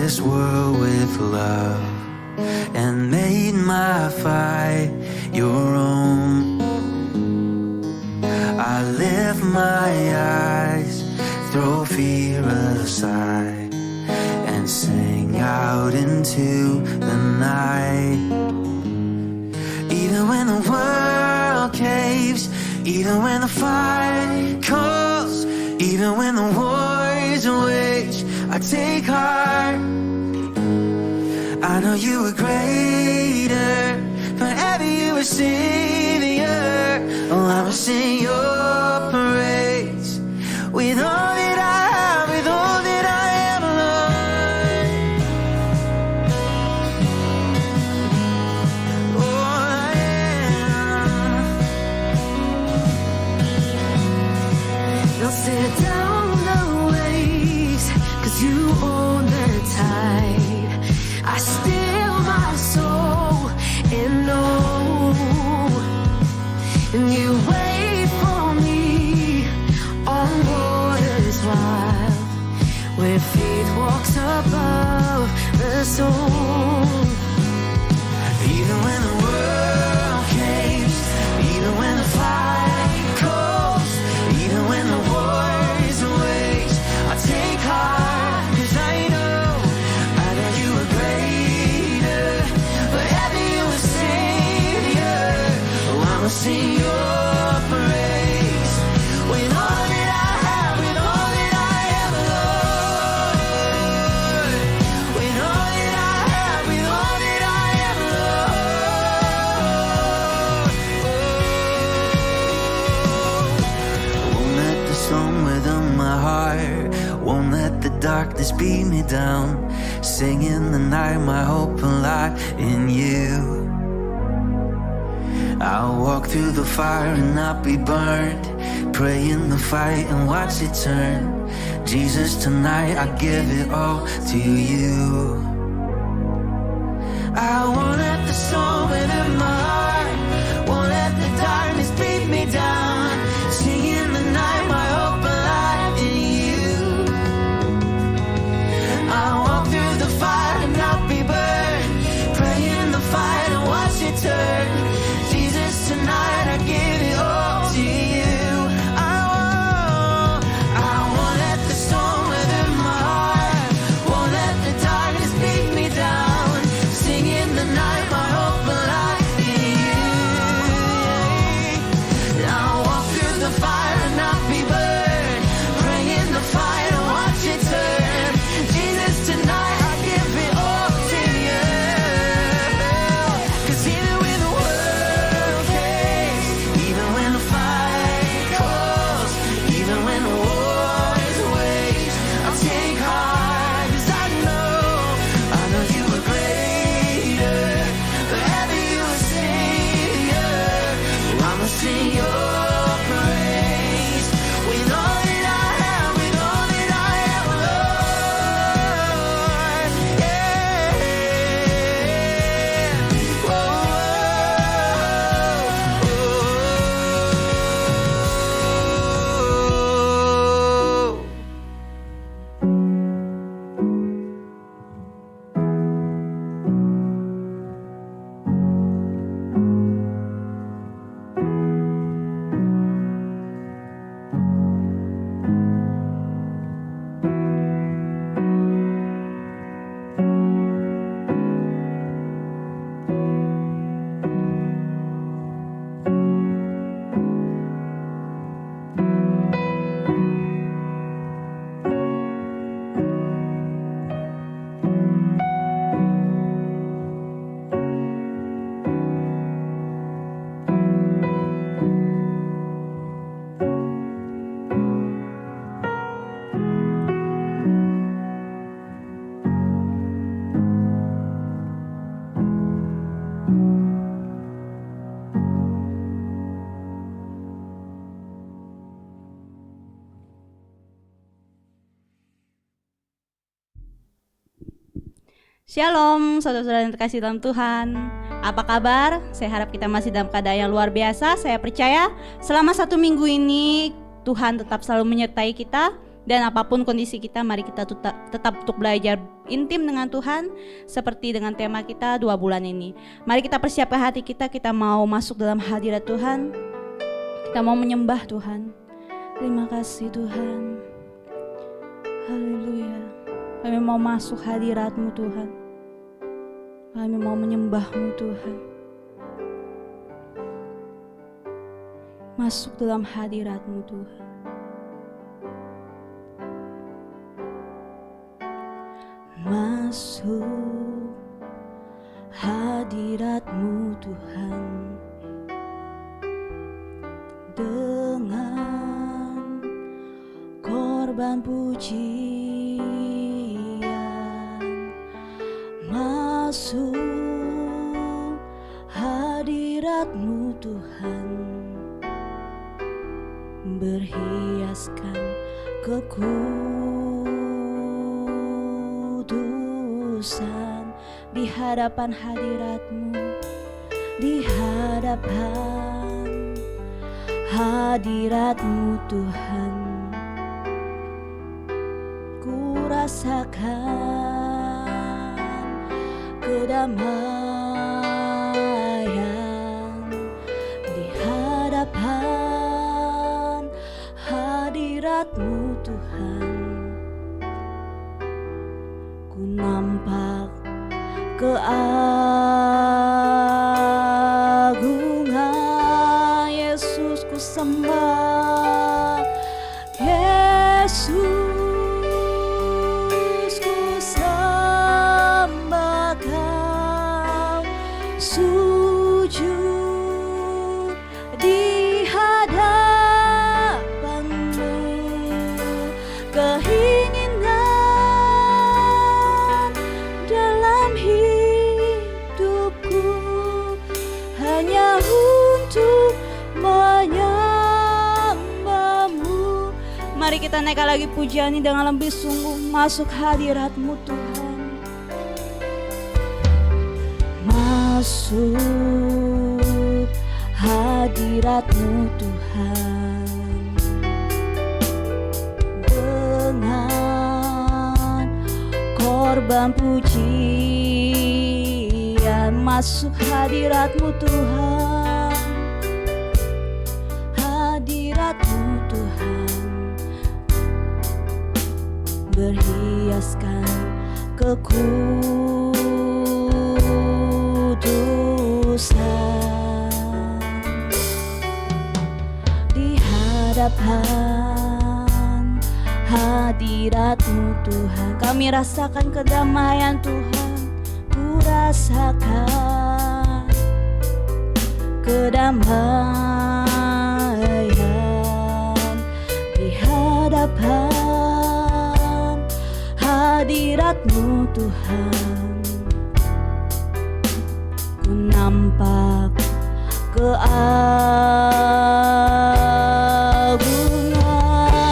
this world with love and made my fight your own. I lift my eyes, throw fear aside, and sing out into the night. Even when the world caves, even when the fight calls, even when the war's wage, I take heart. I know you are greater, forever you are Savior. Oh, I will sing your praise with all that I have, with all that I am, Lord. Oh, I am. They'll sit down the waves, 'cause you own the tide. I still my soul and know, and you wait for me on waters wild, where faith walks above the storm. Even when the world caves, even when the fight calls, even when the war's waged, I take heart, 'cause I know you are greater, forever you are Savior. Oh, I will sing your praise with all that I have, with all that I am, Lord. With all that I have, with all that I am, Lord. Oh, won't let the storm within my heart, won't let the darkness beat me down. Sing in the night, my hope and light in you. I'll walk through the fire and not be burned, pray in the fight and watch it turn. Jesus, tonight I give it all to you. I won't let the storm within my heart, won't let the darkness beat me down. Sing in the night, my hope and light in you. I'll walk through the fire and not be burned, pray in the fight and watch it turn. Jesus, tonight I give it all to you. I won't let the storm within my heart, won't let the darkness beat me down. Sing in the night, my hope and light in you. I'll walk through the fire and not be burned, pray in the fight and watch it turn. Jesus, tonight I give it all to you. 'Cause even when the world caves, even when the fight calls, even when the war is waged, I'll take heart, 'cause I know you are greater, forever you are Savior. I'ma sing your praise with all that I have, with all that I am, Lord. Yeah. Shalom, saudara-saudara yang terkasih dalam Tuhan. Apa kabar? Saya harap kita masih dalam keadaan yang luar biasa. Saya percaya selama 1 minggu ini Tuhan tetap selalu menyertai kita Dan apapun kondisi kita, mari kita tetap untuk belajar intim dengan Tuhan, seperti dengan tema kita 2 bulan ini. Mari kita persiapkan hati kita, kita mau masuk dalam hadirat Tuhan, kita mau menyembah Tuhan. Terima kasih Tuhan. Haleluya. Kami mau masuk hadirat-Mu Tuhan. Kami mau menyembah-Mu Tuhan. Masuk dalam hadirat-Mu Tuhan. Masuk hadirat-Mu Tuhan, dengan korban pujian. Masuk hadirat-Mu Tuhan, berhiaskan kekudusan di hadapan hadirat-Mu, di hadapan hadirat-Mu Tuhan. Ku rasakan kedamaian di hadapan hadirat-Mu Tuhan. Ku nampak keagungan Yesus, ku sembah Yesus, ku sembah Kau, sujud di hadapan-Mu. Keinginan dalam hidupku hanya untuk menyembah-Mu. Mari kita naikkan lagi pujian ini dengan lebih sungguh. Masuk hadirat-Mu Tuhan. Masuk hadirat-Mu Tuhan, dengan korban pujian. Masuk hadirat-Mu Tuhan, hadirat-Mu Tuhan, berhiaskan kekudusan di hadapan hadirat-Mu Tuhan. Kami rasakan kedamaian Tuhan, ku rasakan kedamaian di hadapan hadirat-Mu Tuhan. Ku nampak keagungan.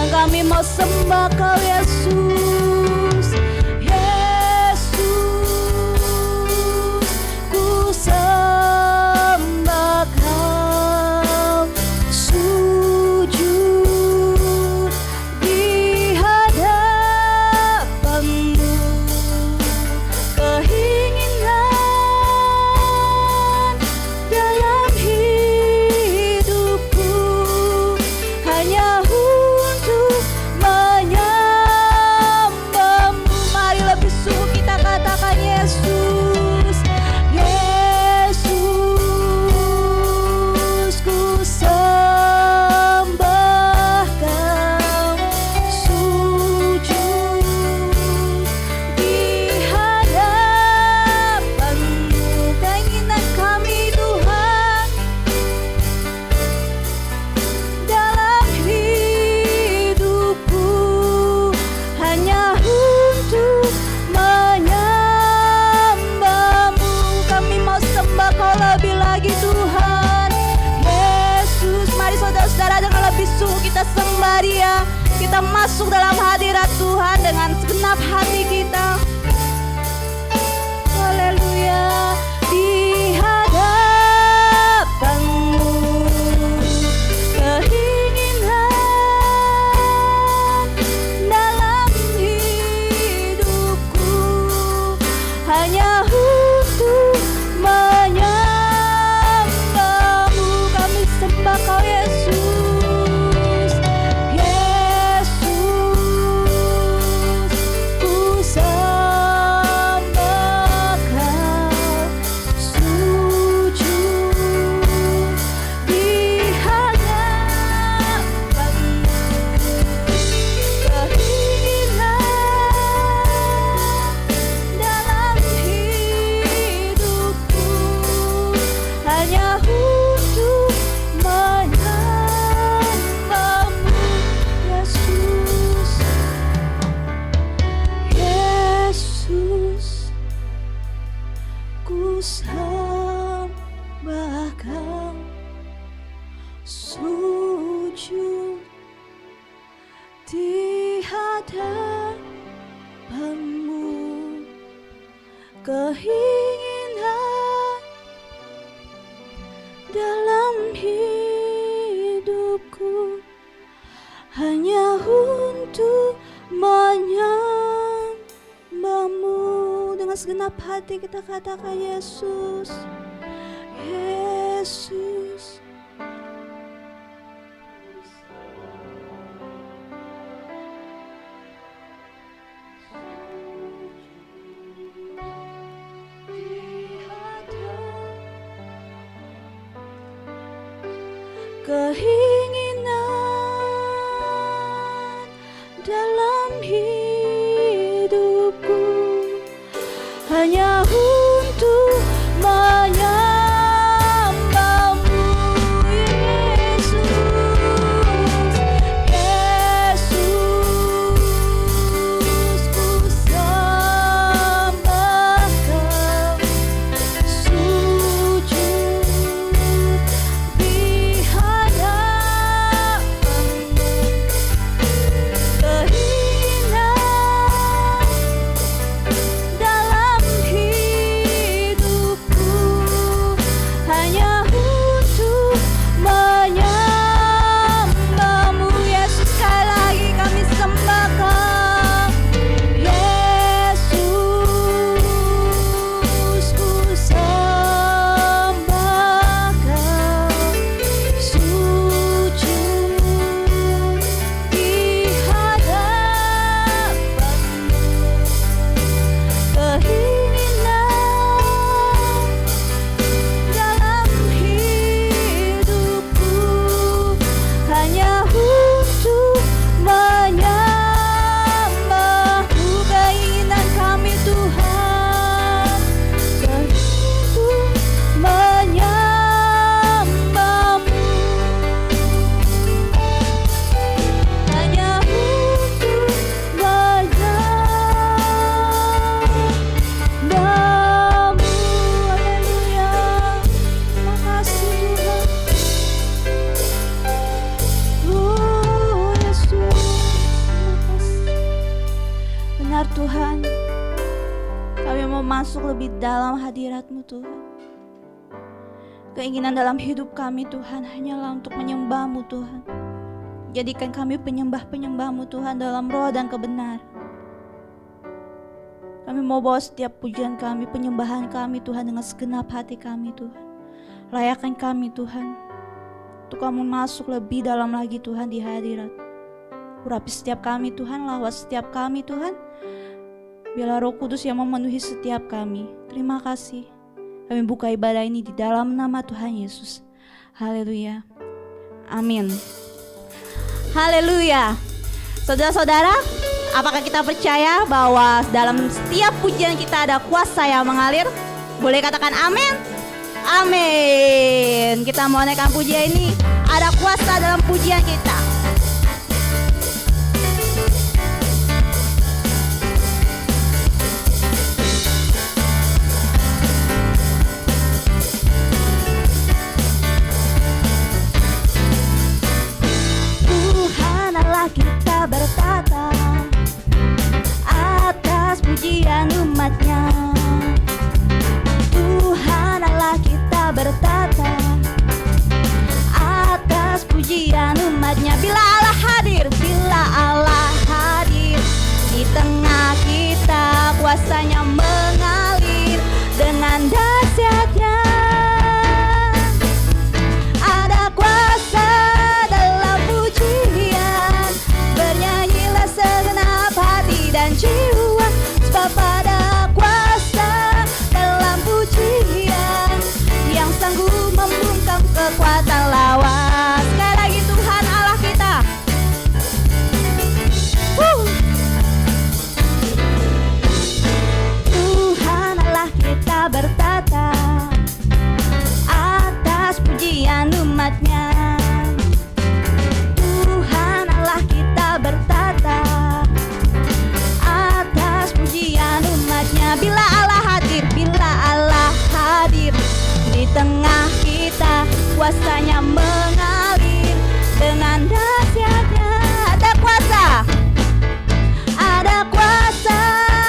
Kami mau sembah Kau Yesus, Yesus, ku sembah Kau, sujud di hadapan-Mu. Keinginan dalam hidupku hanya untuk menyembah-Mu. Mari lebih sungguh kita katakan Yesus, Yesus, ku sembah Kau, sujud di hadapan-Mu. Keinginan kami Tuhan dalam hidupku hanya untuk menyembah-Mu. Kami mau sembah Kau lebih lagi Tuhan Yesus. Mari saudara-saudara dengan lebih sungguh kita sembah Dia. Kita masuk dalam hadirat Tuhan dengan segenap hati kita. Haleluya. Di hadapan-Mu, keinginan keinginan dalam hidupku hanya untuk menyembahmu. Dengan segenap hati kita katakan Yesus, Yesus. Keinginan dalam hidupku hanya untuk menyembahmu, Yesus, Yesus, ku sembah Kau, sujud di hadapan-Mu. Keinginan dalam hidupku hanya untuk menyembahmu, Yesus. Sekali lagi kami sembah Kau, Yesus, ku sembah Kau, sujud di hadapan-Mu. Keinginan dalam hidupku hanya untuk menyembahmu. Keinginan kami Tuhan, untuk menyembahmu, hanya untuk menyembahmu. Haleluya. Terima kasih Tuhan. Oh Yesus, terima kasih. Benar Tuhan, kami mau masuk lebih dalam hadirat-Mu Tuhan. Keinginan dalam hidup kami Tuhan hanyalah untuk menyembah-Mu Tuhan. Jadikan kami penyembah-penyembah-Mu Tuhan dalam roh dan kebenar. Kami mau bawa setiap pujian kami, penyembahan kami Tuhan dengan segenap hati kami Tuhan. Layakan kami Tuhan, untuk Kamu masuk lebih dalam lagi Tuhan di hadirat. Urapi setiap kami Tuhan, lawat setiap kami Tuhan. Biarlah Roh Kudus yang memenuhi setiap kami. Terima kasih. Kami buka ibadah ini di dalam nama Tuhan Yesus. Haleluya. Amin. Haleluya. Saudara-saudara, apakah kita percaya bahwa dalam setiap pujian kita ada kuasa yang mengalir? Boleh katakan amin? Amin. Kita mau naikkan pujian ini. Ada kuasa dalam pujian kita. Tuhan Allah kita bertata atas pujian umat-Nya. Tuhan Allah kita bertata atas pujian umat-Nya. Bila Allah hadir di tengah kita, kuasa-Nya mengalir dengan dahsyatnya. Ada kuasa dalam pujian, bernyanyilah segenap hati dan jiwa, sebab ada kuasa dalam pujian yang sanggup membungkam kekuatan lawan. Sekali lagi, Tuhan Allah kita. Tuhan Allah kita bertata atas pujian umat-Nya. Tuhan Allah kita bertata atas pujian umat-Nya. Bila Allah hadir di tengah kita, kuasa-Nya mengalir dengan dahsyatnya. Ada kuasa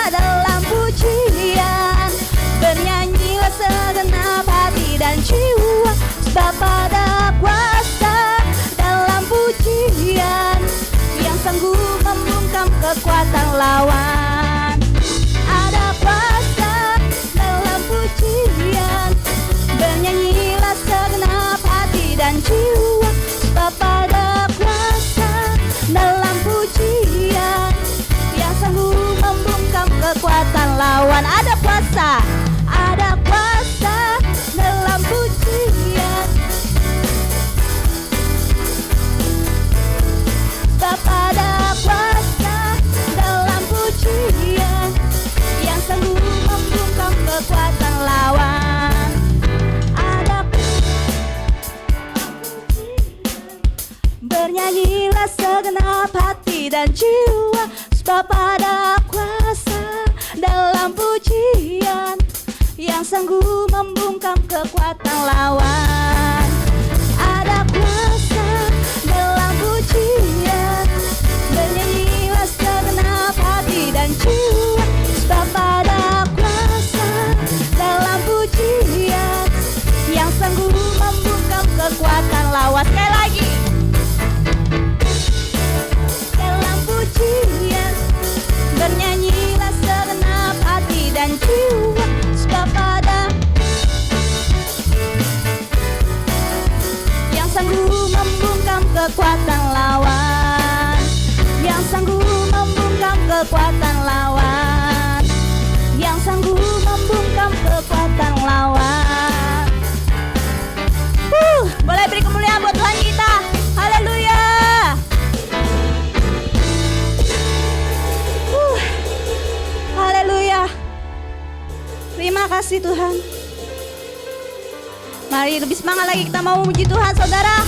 dalam pujian, lawan. Ada kuasa dalam pujian, bernyanyilah segenap hati dan jiwa, sebab ada kuasa dalam pujian yang sanggup membungkam kekuatan lawan. Ada kuasa dalam pujian, sebab ada kuasa dalam pujian yang sanggup membungkam kekuatan lawan. Ada bernyanyilah segenap hati dan jiwa, sebab ada kuasa dalam pujian yang sanggup membungkam kekuatan lawan. Ada kuasa dalam pujian, bernyanyilah segenap hati dan jiwa, sebab ada kuasa dalam pujian yang sanggup membungkam kekuatan lawan. Sekali lagi, dalam pujian, bernyanyilah segenap hati dan jiwa, sebab ada yang sanggup membungkam kekuatan lawan, yang sanggup membungkam kekuatan lawan, yang sanggup membungkam kekuatan lawan. Boleh beri kemuliaan buat Tuhan kita. Haleluya. Haleluya. Terima kasih Tuhan. Mari lebih semangat lagi kita mau memuji Tuhan, saudara.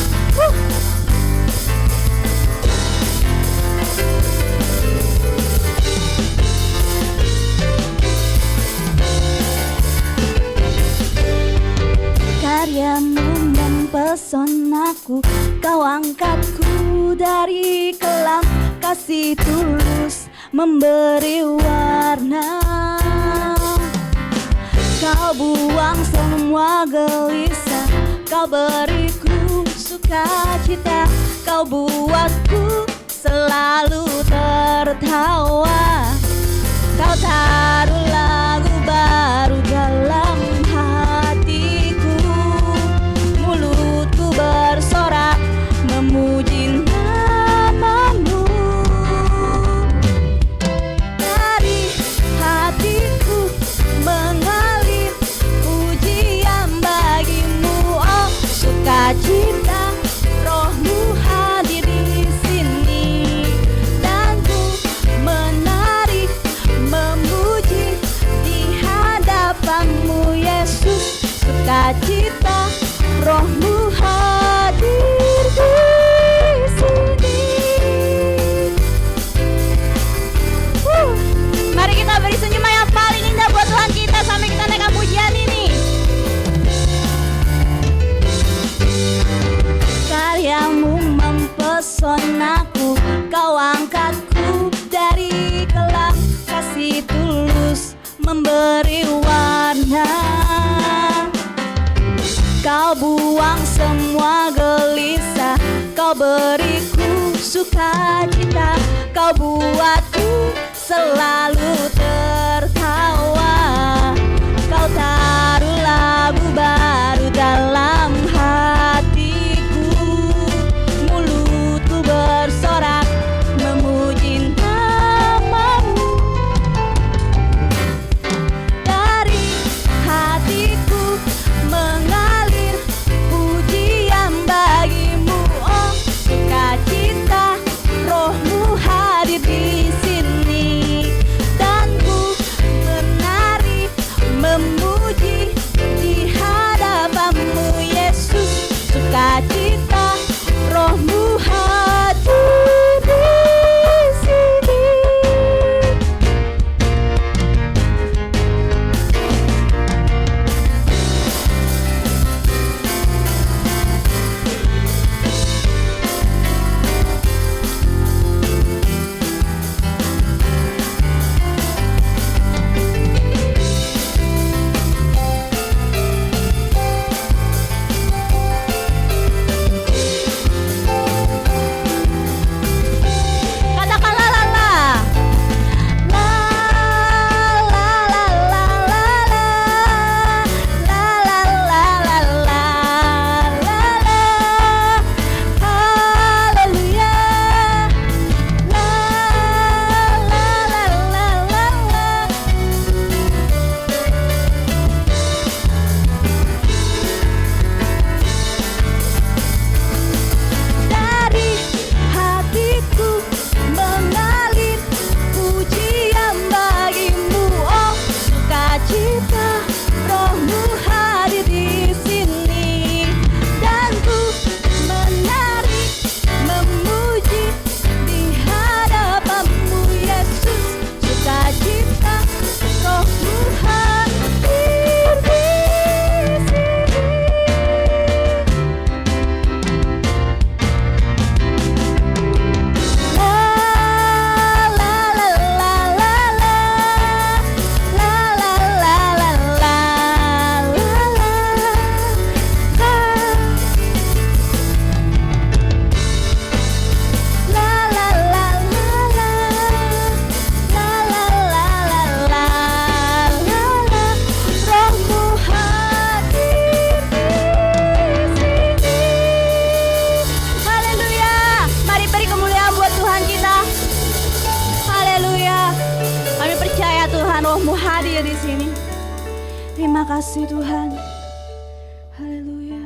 Karyamu mempesonaku, kau angkatku dari kelam, kasih tulus memberi warna. Kau buang semua gelisah, kau beriku sukacita, kau buatku selalu tertawa. Kau taruh lagu baru dalam hatiku, mulutku bersorak memuji namamu. Dari hatiku mengalir pujian bagimu, oh sukacita, rohmu hadir di sini, dan ku menari memuji di hadapanmu Yesus. Sukacita, rohmu hadir di sini. Mari kita beri senyuman yang paling indah buat Tuhan kita sampai kita naikkan pujian ini. Karyamu mempesonaku, kau angkatku dari kelam, kasih tulus memberi warna. Kau buang semua gelisah, kau beriku sukacita, kau buatku selalu tertawa. Kau taruh lagu baru dalam hatiku, mulutku bersorak memuji namamu. Dari hatiku mengalir pujian bagimu, oh sukacita, rohmu hadir di sini, Tuhan, rohmu hadir di sini. Terima kasih Tuhan. Haleluya.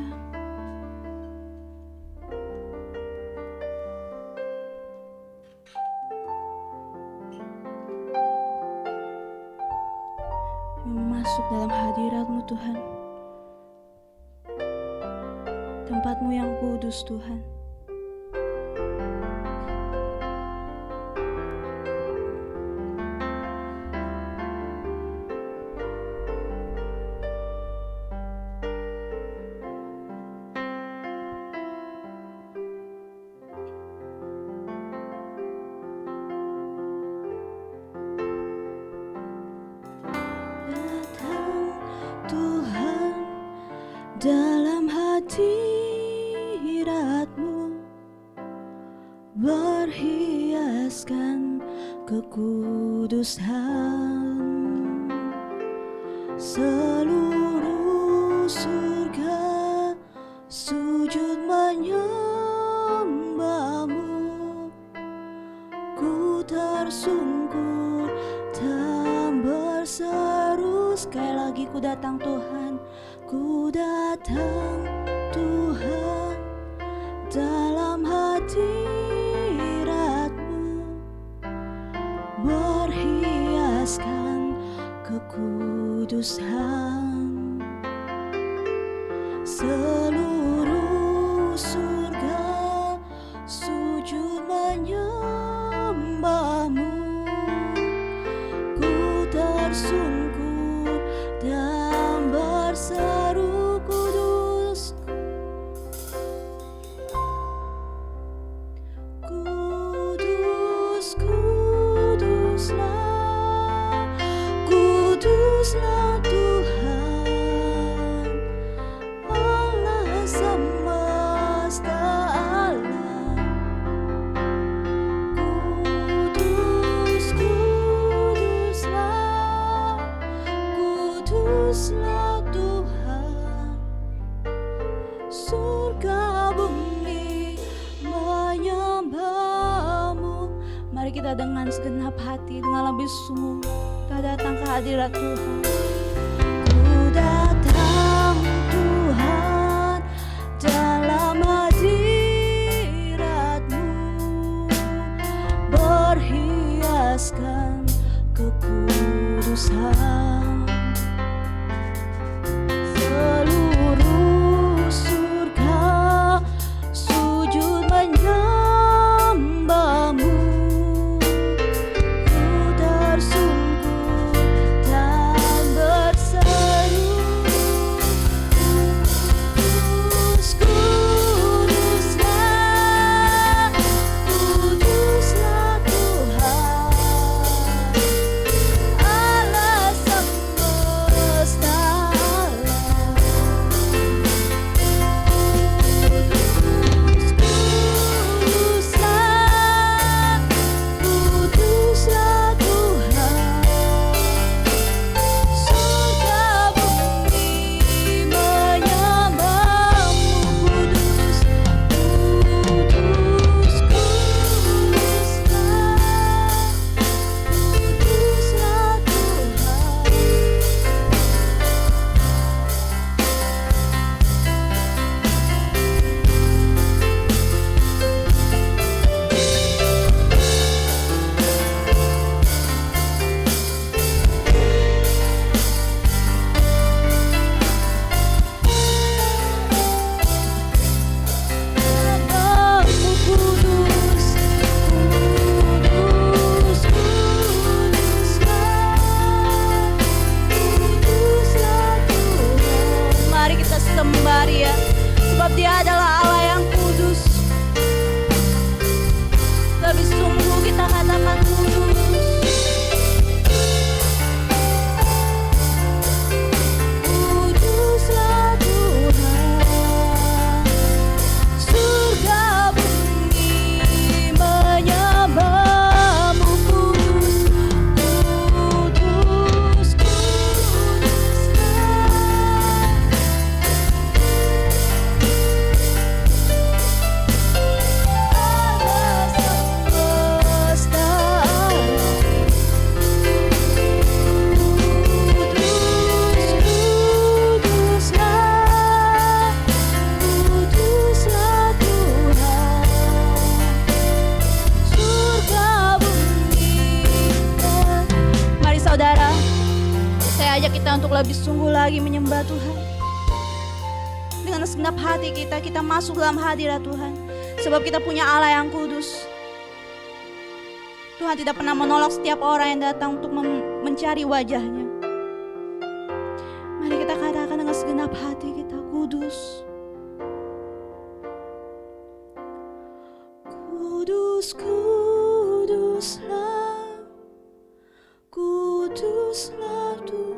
Kami masuk dalam hadirat-Mu Tuhan. Tempat-Mu yang kudus Tuhan. Dalam hadirat-Mu berhiaskan kekudusan, seluruh surga sujud menyembah-Mu. Ku tersungkur dan berseru, sekali lagi ku datang Tuhan. Ku datang Tuhan dalam hadirat-Mu berhiaskan kekudusan, seluruh surga sujud menyembah-Mu. Ku tersungkur dan berseru, kudus, kudus, kuduslah, kuduslah Tuhan, Allah semesta alam. Kudus, kuduslah, kuduslah Tuhan, surga bumi menyembah-Mu. Mari kita dengan segenap hati, dengan lebih sungguh kita datang ke hadirat Tuhan. Ku datang Tuhan dalam hadirat-Mu berhiaskan kekudusan, seluruh surga sujud menyembah-Mu. Ku tersungkur dan berseru, kudus, kuduslah, kuduslah Tuhan, Allah semesta mengajak kita untuk lebih sungguh lagi menyembah Tuhan. Dengan segenap hati kita masuk dalam hadirat Tuhan. Sebab kita punya Allah yang kudus. Tuhan tidak pernah menolak setiap orang yang datang untuk mencari wajahnya. Mari kita katakan dengan segenap hati kita, kudus. Kudus, kuduslah, kuduslah Tuhan.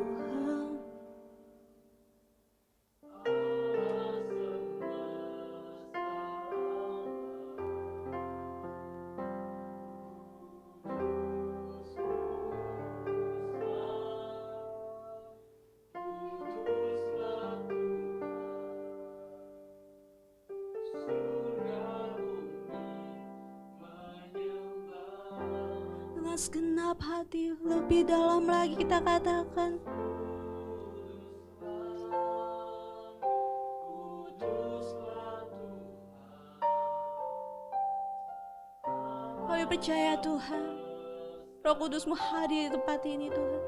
Dengan segenap hati lebih dalam lagi kita katakan, kami percaya Tuhan, Roh Kudus-Mu hadir di tempat ini Tuhan.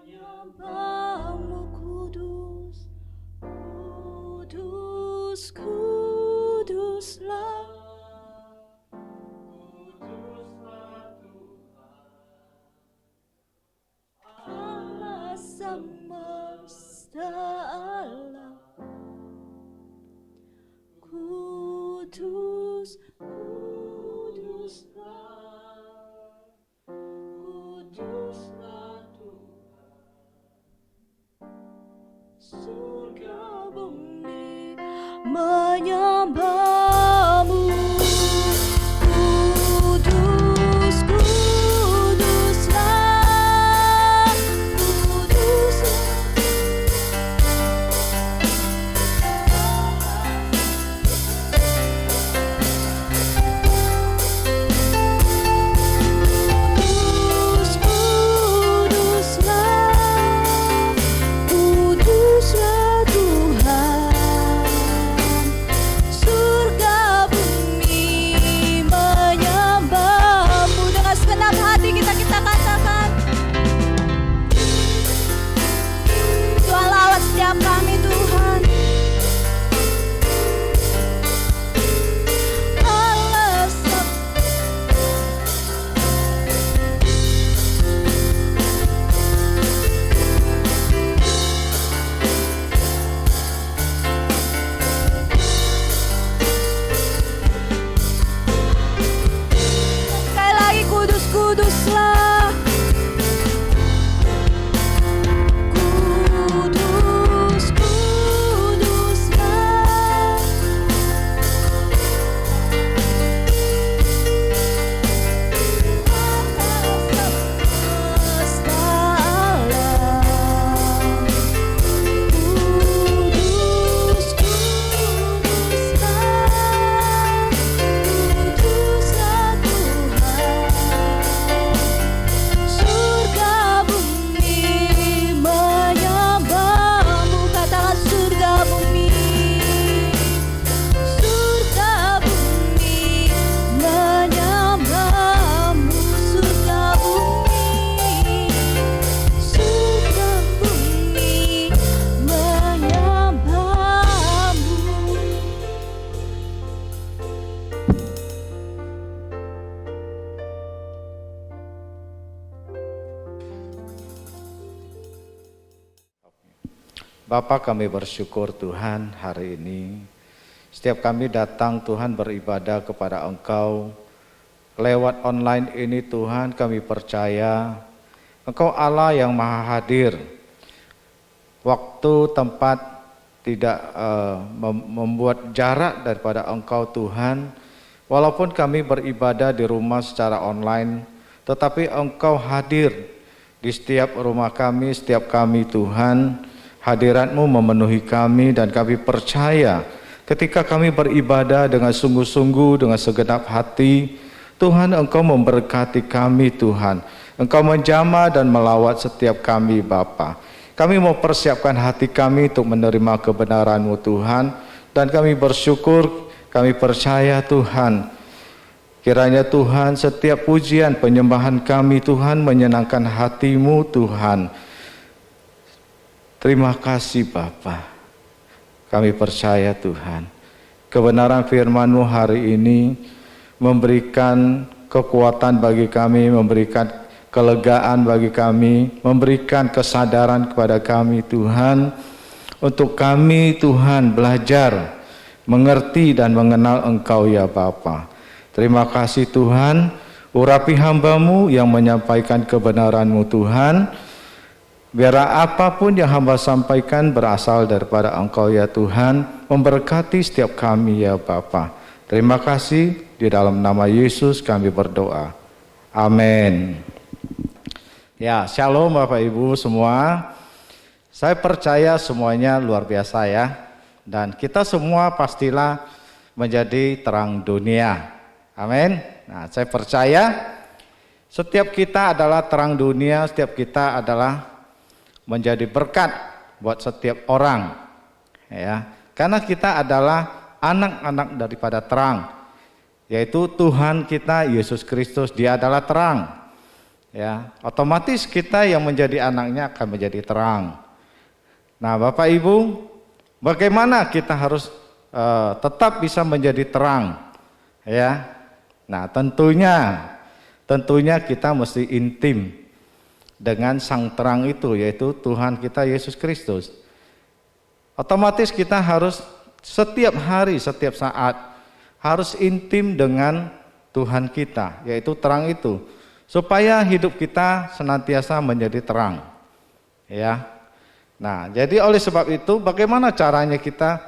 Menyembah-Mu kudus, kudus, kuduslah. Allah semesta alam, kudus, kuduslah, kuduslah Tuhan. Surga bumi menyembah-Mu, kudus, kuduslah, kuduslah. Kudus, kuduslah, kuduslah Tuhan. Surga bumi menyembah-Mu. Dengan segenap hati kita katakan, Tuhan lawat setiap kami Tuhan. Allah sekali lagi, kudus, kuduslah, kudus, kuduslah. Semesta alam, kudus, kuduslah, kuduslah Tuhan. Surga bumi menyembah-Mu. Katakan surga bumi, surga bumi menyembah-Mu. Surga bumi, surga bumi menyembah-Mu. Bapa, kami bersyukur Tuhan hari ini. Setiap kami datang Tuhan beribadah kepada Engkau. Lewat online ini Tuhan kami percaya Engkau Allah yang maha hadir. Waktu, tempat tidak membuat jarak daripada Engkau Tuhan. Walaupun kami beribadah di rumah secara online, tetapi Engkau hadir di setiap rumah kami, setiap kami Tuhan. Hadirat-Mu memenuhi kami dan kami percaya ketika kami beribadah dengan sungguh-sungguh, dengan segenap hati, Tuhan Engkau memberkati kami Tuhan. Engkau menjamah dan melawat setiap kami Bapa. Kami mau persiapkan hati kami untuk menerima kebenaran-Mu Tuhan. Dan kami bersyukur, kami percaya Tuhan, kiranya Tuhan setiap pujian penyembahan kami Tuhan menyenangkan hati-Mu Tuhan. Terima kasih Bapa. Kami percaya Tuhan, kebenaran firman-Mu hari ini memberikan kekuatan bagi kami, memberikan kelegaan bagi kami, memberikan kesadaran kepada kami Tuhan, untuk kami Tuhan belajar, mengerti dan mengenal Engkau ya Bapa. Terima kasih Tuhan, urapi hamba-Mu yang menyampaikan kebenaran-Mu Tuhan. Biarlah apapun yang hamba sampaikan berasal daripada Engkau ya Tuhan, memberkati setiap kami ya Bapa. Terima kasih, di dalam nama Yesus kami berdoa. Amin. Ya, shalom Bapak Ibu semua. Saya percaya semuanya luar biasa ya. Dan kita semua pastilah menjadi terang dunia. Amin. Nah, saya percaya setiap kita adalah terang dunia, setiap kita adalah menjadi berkat buat setiap orang. Ya, karena kita adalah anak-anak daripada terang, yaitu Tuhan kita Yesus Kristus, Dia adalah terang. Ya, otomatis kita yang menjadi anaknya akan menjadi terang. Nah, Bapak Ibu, bagaimana kita harus tetap bisa menjadi terang? Ya, nah tentunya kita mesti intim dengan sang terang itu, yaitu Tuhan kita Yesus Kristus. Otomatis kita harus setiap hari, setiap saat harus intim dengan Tuhan kita, yaitu terang itu, supaya hidup kita senantiasa menjadi terang. Ya. Nah, jadi oleh sebab itu bagaimana caranya kita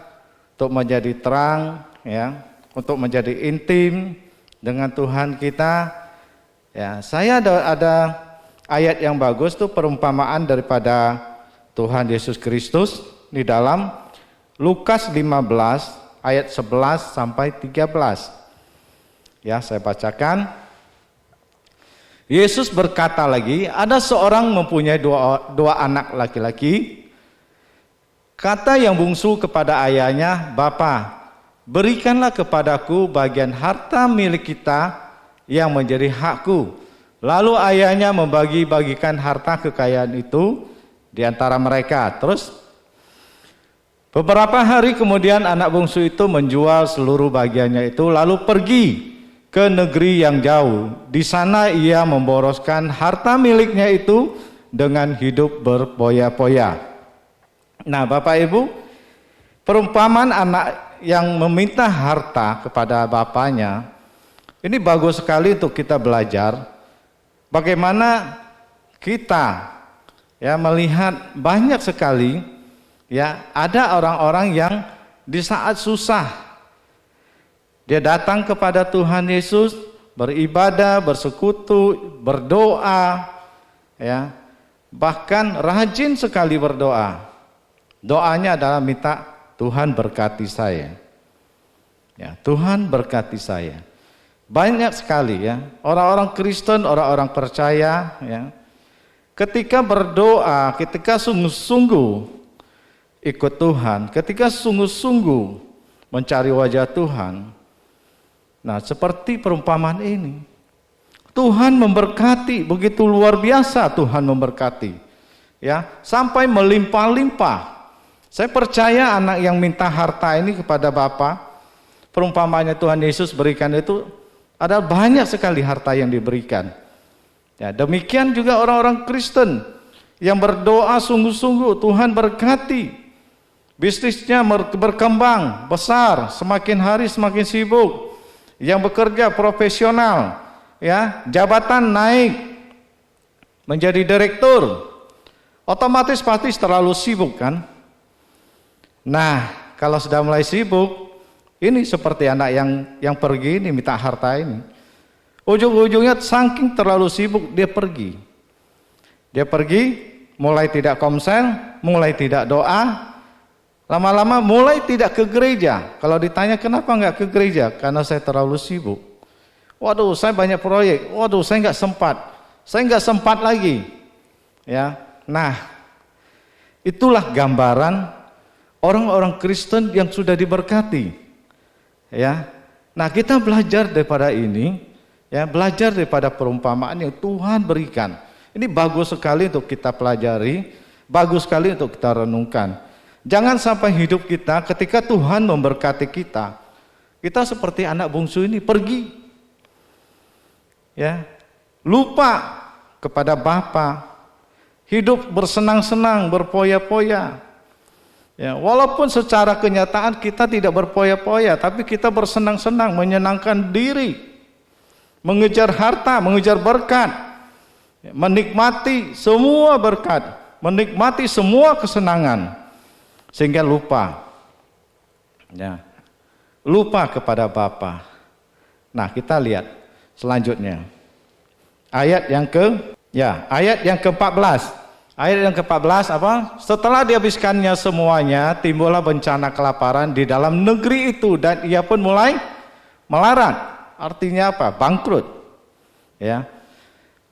untuk menjadi terang, ya, untuk menjadi intim dengan Tuhan kita? Ya, saya ada ayat yang bagus tuh, perumpamaan daripada Tuhan Yesus Kristus di dalam Lukas 15 ayat 11 sampai 13. Ya, saya bacakan. Yesus berkata lagi, ada seorang mempunyai dua anak laki-laki. Kata yang bungsu kepada ayahnya, "Bapa, berikanlah kepadaku bagian harta milik kita yang menjadi hakku." Lalu ayahnya membagi-bagikan harta kekayaan itu di antara mereka. Terus beberapa hari kemudian anak bungsu itu menjual seluruh bagiannya itu, lalu pergi ke negeri yang jauh. Di sana ia memboroskan harta miliknya itu dengan hidup berpoya-poya. Nah, Bapak Ibu, perumpamaan anak yang meminta harta kepada bapaknya ini bagus sekali untuk kita belajar bagaimana kita ya melihat banyak sekali ya ada orang-orang yang di saat susah dia datang kepada Tuhan Yesus, beribadah, bersekutu, berdoa, ya, bahkan rajin sekali berdoa. Doanya adalah minta Tuhan berkati saya. Ya, Tuhan berkati saya. Banyak sekali ya orang-orang Kristen, orang-orang percaya, ya, ketika berdoa, ketika sungguh-sungguh ikut Tuhan, ketika sungguh-sungguh mencari wajah Tuhan. Nah, seperti perumpamaan ini, Tuhan memberkati, begitu luar biasa Tuhan memberkati, ya, sampai melimpah-limpah. Saya percaya anak yang minta harta ini kepada Bapa, perumpamaannya Tuhan Yesus berikan itu, ada banyak sekali harta yang diberikan. Ya, demikian juga orang-orang Kristen yang berdoa sungguh-sungguh, Tuhan berkati, bisnisnya berkembang besar, semakin hari semakin sibuk. Yang bekerja profesional, ya, jabatan naik menjadi direktur, otomatis pasti terlalu sibuk kan? Nah, kalau sudah mulai sibuk, ini seperti anak yang pergi ini minta harta ini. Ujung-ujungnya saking terlalu sibuk dia pergi. Dia pergi, mulai tidak komsel, mulai tidak doa. Lama-lama mulai tidak ke gereja. Kalau ditanya kenapa nggak ke gereja? Karena saya terlalu sibuk. Waduh, saya banyak proyek. Waduh, saya nggak sempat. Saya nggak sempat lagi. Ya, nah, Itulah gambaran orang-orang Kristen yang sudah diberkati. Ya. Nah, kita belajar daripada ini, ya, belajar daripada perumpamaan yang Tuhan berikan. Ini bagus sekali untuk kita pelajari, bagus sekali untuk kita renungkan. Jangan sampai hidup kita ketika Tuhan memberkati kita, kita seperti anak bungsu ini pergi, ya, lupa kepada Bapa, hidup bersenang-senang, berpoya-poya. Ya, walaupun secara kenyataan kita tidak berpoya-poya, tapi kita bersenang-senang, menyenangkan diri, mengejar harta, mengejar berkat, menikmati semua berkat, menikmati semua kesenangan, sehingga lupa, ya, lupa kepada Bapa. Nah, kita lihat selanjutnya ayat yang ke-14. Ayat yang ke-14 apa? Setelah dihabiskannya semuanya, timbullah bencana kelaparan di dalam negeri itu dan ia pun mulai melarat. Artinya apa? Bangkrut. Ya.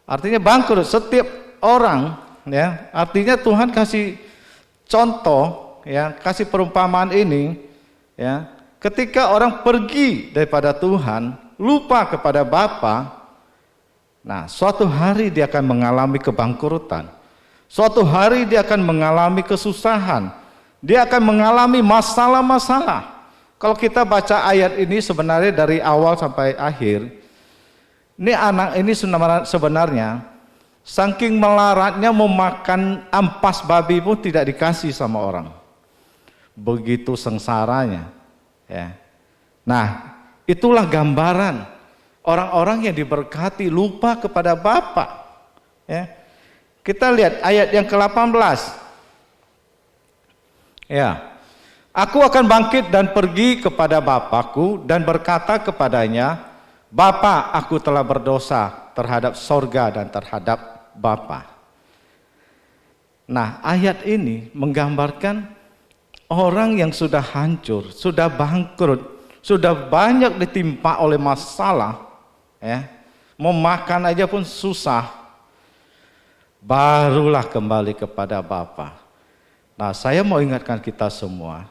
Artinya bangkrut setiap orang, ya. Artinya Tuhan kasih contoh, ya, kasih perumpamaan ini, ya. Ketika orang pergi daripada Tuhan, lupa kepada Bapa, nah, suatu hari dia akan mengalami kebangkrutan. Suatu hari dia akan mengalami kesusahan. Dia akan mengalami masalah-masalah. Kalau kita baca ayat ini sebenarnya dari awal sampai akhir, ini anak ini sebenarnya saking melaratnya memakan ampas babi pun tidak dikasih sama orang. Begitu sengsaranya. Ya. Nah, itulah gambaran orang-orang yang diberkati lupa kepada Bapa. Ya. Kita lihat ayat yang ke-18. Ya. Aku akan bangkit dan pergi kepada Bapakku dan berkata kepadanya, Bapa, aku telah berdosa terhadap sorga dan terhadap Bapa. Nah, ayat ini menggambarkan orang yang sudah hancur, sudah bangkrut, sudah banyak ditimpa oleh masalah, ya, mau makan aja pun susah, barulah kembali kepada Bapa. Nah, saya mau ingatkan kita semua,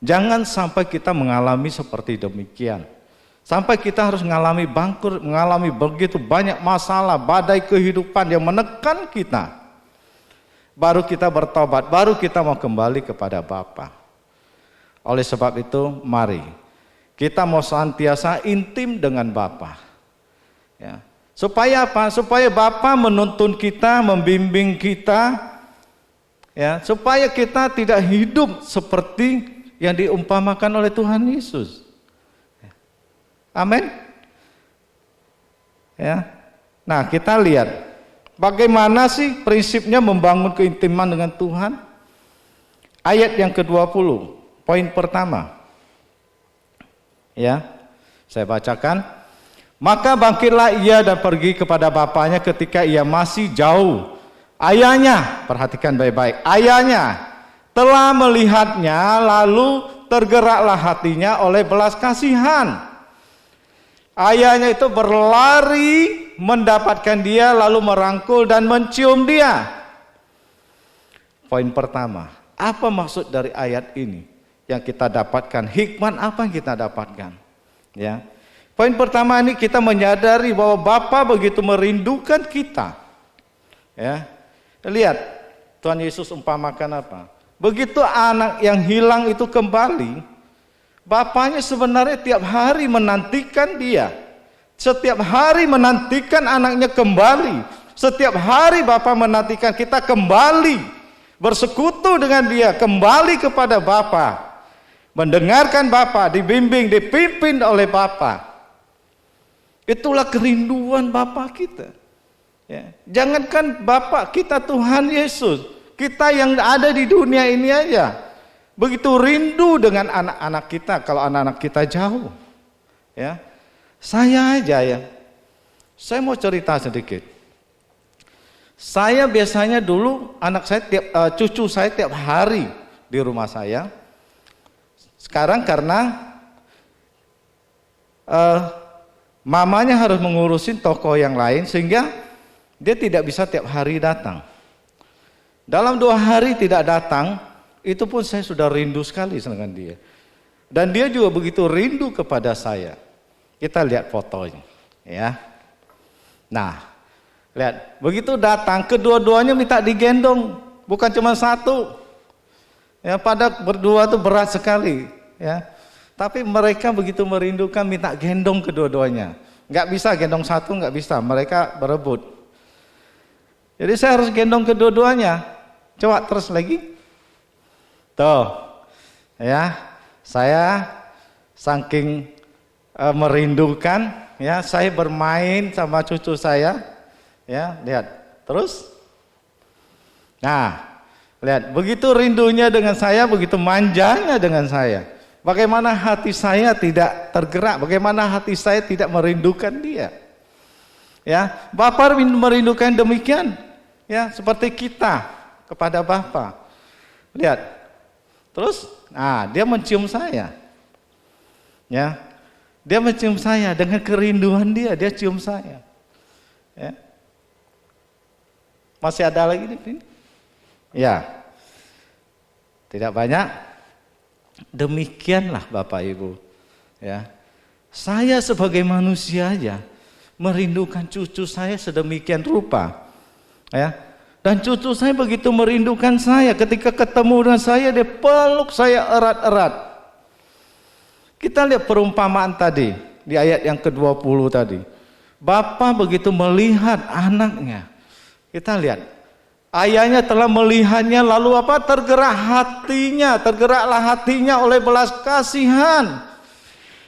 jangan sampai kita mengalami seperti demikian. Sampai kita harus mengalami bangkrut, mengalami begitu banyak masalah, badai kehidupan yang menekan kita. Baru kita bertobat, baru kita mau kembali kepada Bapa. Oleh sebab itu, mari kita mau senantiasa intim dengan Bapa. Ya. Supaya apa? Supaya Bapa menuntun kita, membimbing kita, ya, supaya kita tidak hidup seperti yang diumpamakan oleh Tuhan Yesus. Amin. Ya. Nah, kita lihat bagaimana sih prinsipnya membangun keintiman dengan Tuhan. Ayat yang ke-20, poin pertama. Ya. Saya bacakan. Maka bangkitlah ia dan pergi kepada bapaknya ketika ia masih jauh. Ayahnya, perhatikan baik-baik, ayahnya telah melihatnya, lalu tergeraklah hatinya oleh belas kasihan. Ayahnya itu berlari mendapatkan dia, lalu merangkul dan mencium dia. Poin pertama, apa maksud dari ayat ini yang kita dapatkan? Hikmat apa yang kita dapatkan? Ya. Poin pertama ini kita menyadari bahwa Bapa begitu merindukan kita. Ya. Lihat, Tuhan Yesus umpamakan apa? Begitu anak yang hilang itu kembali, bapaknya sebenarnya tiap hari menantikan dia. Setiap hari menantikan anaknya kembali. Setiap hari Bapa menantikan kita kembali bersekutu dengan dia, kembali kepada Bapa, mendengarkan Bapa, dibimbing, dipimpin oleh Bapa. Itulah kerinduan Bapa kita. Ya. Jangankan Bapa kita, Tuhan Yesus, kita yang ada di dunia ini aja begitu rindu dengan anak-anak kita kalau anak-anak kita jauh. Ya. Saya aja ya. Saya mau cerita sedikit. Saya biasanya dulu anak saya cucu saya tiap hari di rumah saya. Sekarang karena mamanya harus mengurusin toko yang lain sehingga dia tidak bisa tiap hari datang. Dalam 2 hari tidak datang, itu pun saya sudah rindu sekali dengan dia. Dan dia juga begitu rindu kepada saya. Kita lihat fotonya, ya. Nah, lihat, begitu datang, kedua-duanya minta digendong, bukan cuma satu. Ya, pada berdua itu berat sekali, ya. Tapi mereka begitu merindukan, minta gendong kedua-duanya. Nggak bisa gendong satu, nggak bisa, mereka berebut. Jadi saya harus gendong kedua-duanya. Coba terus lagi. Tuh, ya, saya saking merindukan, ya, saya bermain sama cucu saya, ya, lihat, terus. Nah, lihat, begitu rindunya dengan saya, begitu manjanya dengan saya. Bagaimana hati saya tidak tergerak, bagaimana hati saya tidak merindukan dia. Ya, Bapa merindukan demikian, ya, seperti kita kepada Bapa. Lihat. Terus, nah, dia mencium saya. Ya. Dia mencium saya dengan kerinduan dia cium saya. Ya. Masih ada lagi di sini? Ya. Tidak banyak. Demikianlah Bapak Ibu. Ya. Saya sebagai manusia aja merindukan cucu saya sedemikian rupa. Ya. Dan cucu saya begitu merindukan saya, ketika ketemu dengan saya dia peluk saya erat-erat. Kita lihat perumpamaan tadi di ayat yang ke-20 tadi. Bapa begitu melihat anaknya. Kita lihat. Ayahnya telah melihatnya lalu apa? Tergeraklah hatinya oleh belas kasihan.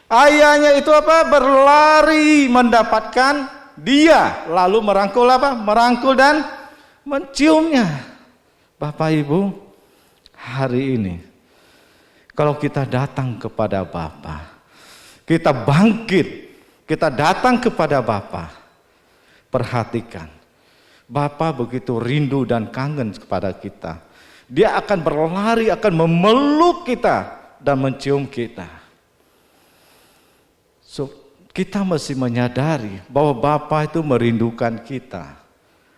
Ayahnya itu apa? Berlari mendapatkan dia, lalu merangkul apa? Merangkul dan menciumnya. Bapak Ibu, hari ini kalau kita datang kepada Bapa, kita bangkit, kita datang kepada Bapa, perhatikan, Bapa begitu rindu dan kangen kepada kita. Dia akan berlari, akan memeluk kita dan mencium kita. So, kita mesti menyadari bahwa Bapa itu merindukan kita.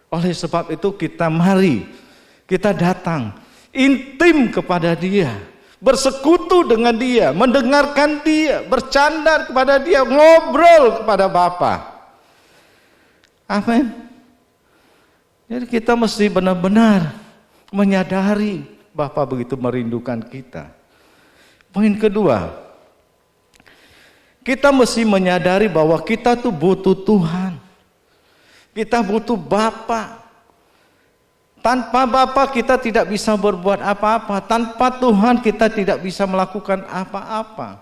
Oleh sebab itu mari kita datang intim kepada Dia, bersekutu dengan Dia, mendengarkan Dia, bercanda kepada Dia, ngobrol kepada Bapa. Amin. Jadi kita mesti benar-benar menyadari Bapa begitu merindukan kita. Poin kedua, kita mesti menyadari bahwa kita tuh butuh Tuhan. Kita butuh Bapa. Tanpa Bapa kita tidak bisa berbuat apa-apa. Tanpa Tuhan kita tidak bisa melakukan apa-apa.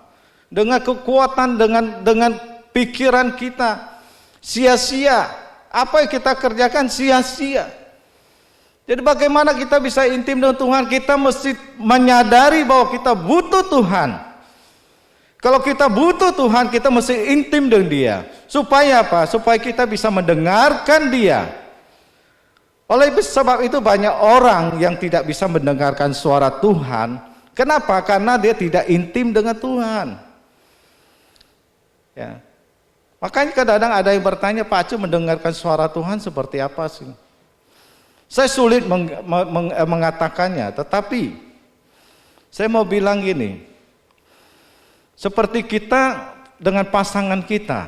Dengan kekuatan, dengan pikiran kita sia-sia. Apa yang kita kerjakan sia-sia. Jadi bagaimana kita bisa intim dengan Tuhan? Kita mesti menyadari bahwa kita butuh Tuhan. Kalau kita butuh Tuhan, kita mesti intim dengan Dia. Supaya apa? Supaya kita bisa mendengarkan Dia. Oleh sebab itu banyak orang yang tidak bisa mendengarkan suara Tuhan. Kenapa? Karena dia tidak intim dengan Tuhan. Ya. Makanya kadang-kadang ada yang bertanya, Pak Acu mendengarkan suara Tuhan seperti apa sih? Saya sulit mengatakannya, tetapi saya mau bilang gini. Seperti kita dengan pasangan kita,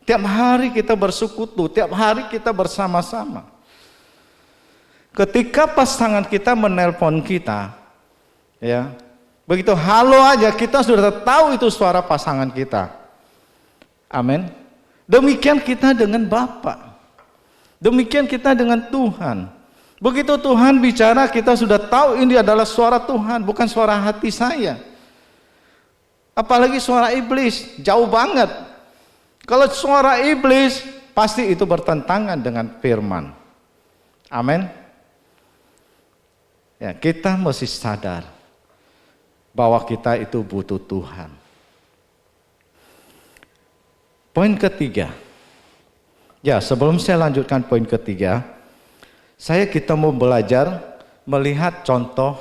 tiap hari kita bersekutu, tiap hari kita bersama-sama. Ketika pasangan kita menelpon kita, ya, begitu halo aja kita sudah tahu itu suara pasangan kita. Amin. Demikian kita dengan Bapa. Demikian kita dengan Tuhan. Begitu Tuhan bicara, kita sudah tahu ini adalah suara Tuhan, bukan suara hati saya. Apalagi suara iblis, jauh banget. Kalau suara iblis, pasti itu bertentangan dengan firman. Amin. Ya, kita mesti sadar bahwa kita itu butuh Tuhan. Poin ketiga. Ya, sebelum saya lanjutkan poin ketiga, kita mau belajar melihat contoh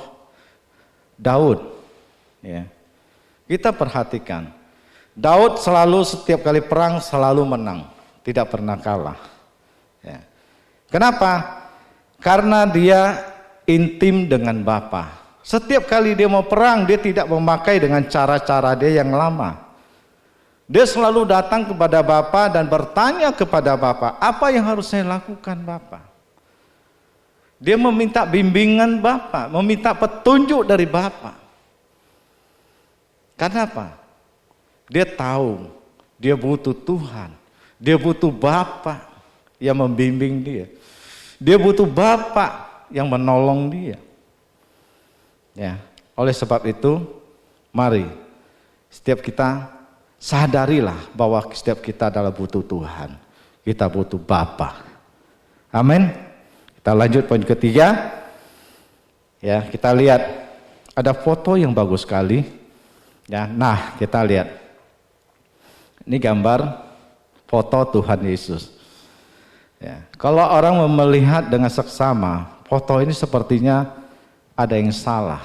Daud. Ya. Kita perhatikan, Daud selalu setiap kali perang selalu menang, tidak pernah kalah. Ya. Kenapa? Karena dia intim dengan Bapa. Setiap kali dia mau perang, dia tidak memakai dengan cara-cara dia yang lama. Dia selalu datang kepada Bapa dan bertanya kepada Bapa, apa yang harus saya lakukan Bapa? Dia meminta bimbingan Bapa, meminta petunjuk dari Bapa. Kenapa? Dia tahu, dia butuh Tuhan, dia butuh Bapa yang membimbing dia. Dia butuh Bapa yang menolong dia. Ya, oleh sebab itu, mari setiap kita sadarilah bahwa setiap kita adalah butuh Tuhan. Kita butuh Bapa. Amin. Kita lanjut poin ketiga. Ya, kita lihat ada foto yang bagus sekali. Ya, nah kita lihat. Ini gambar foto Tuhan Yesus. Ya, kalau orang melihat dengan seksama, foto ini sepertinya ada yang salah.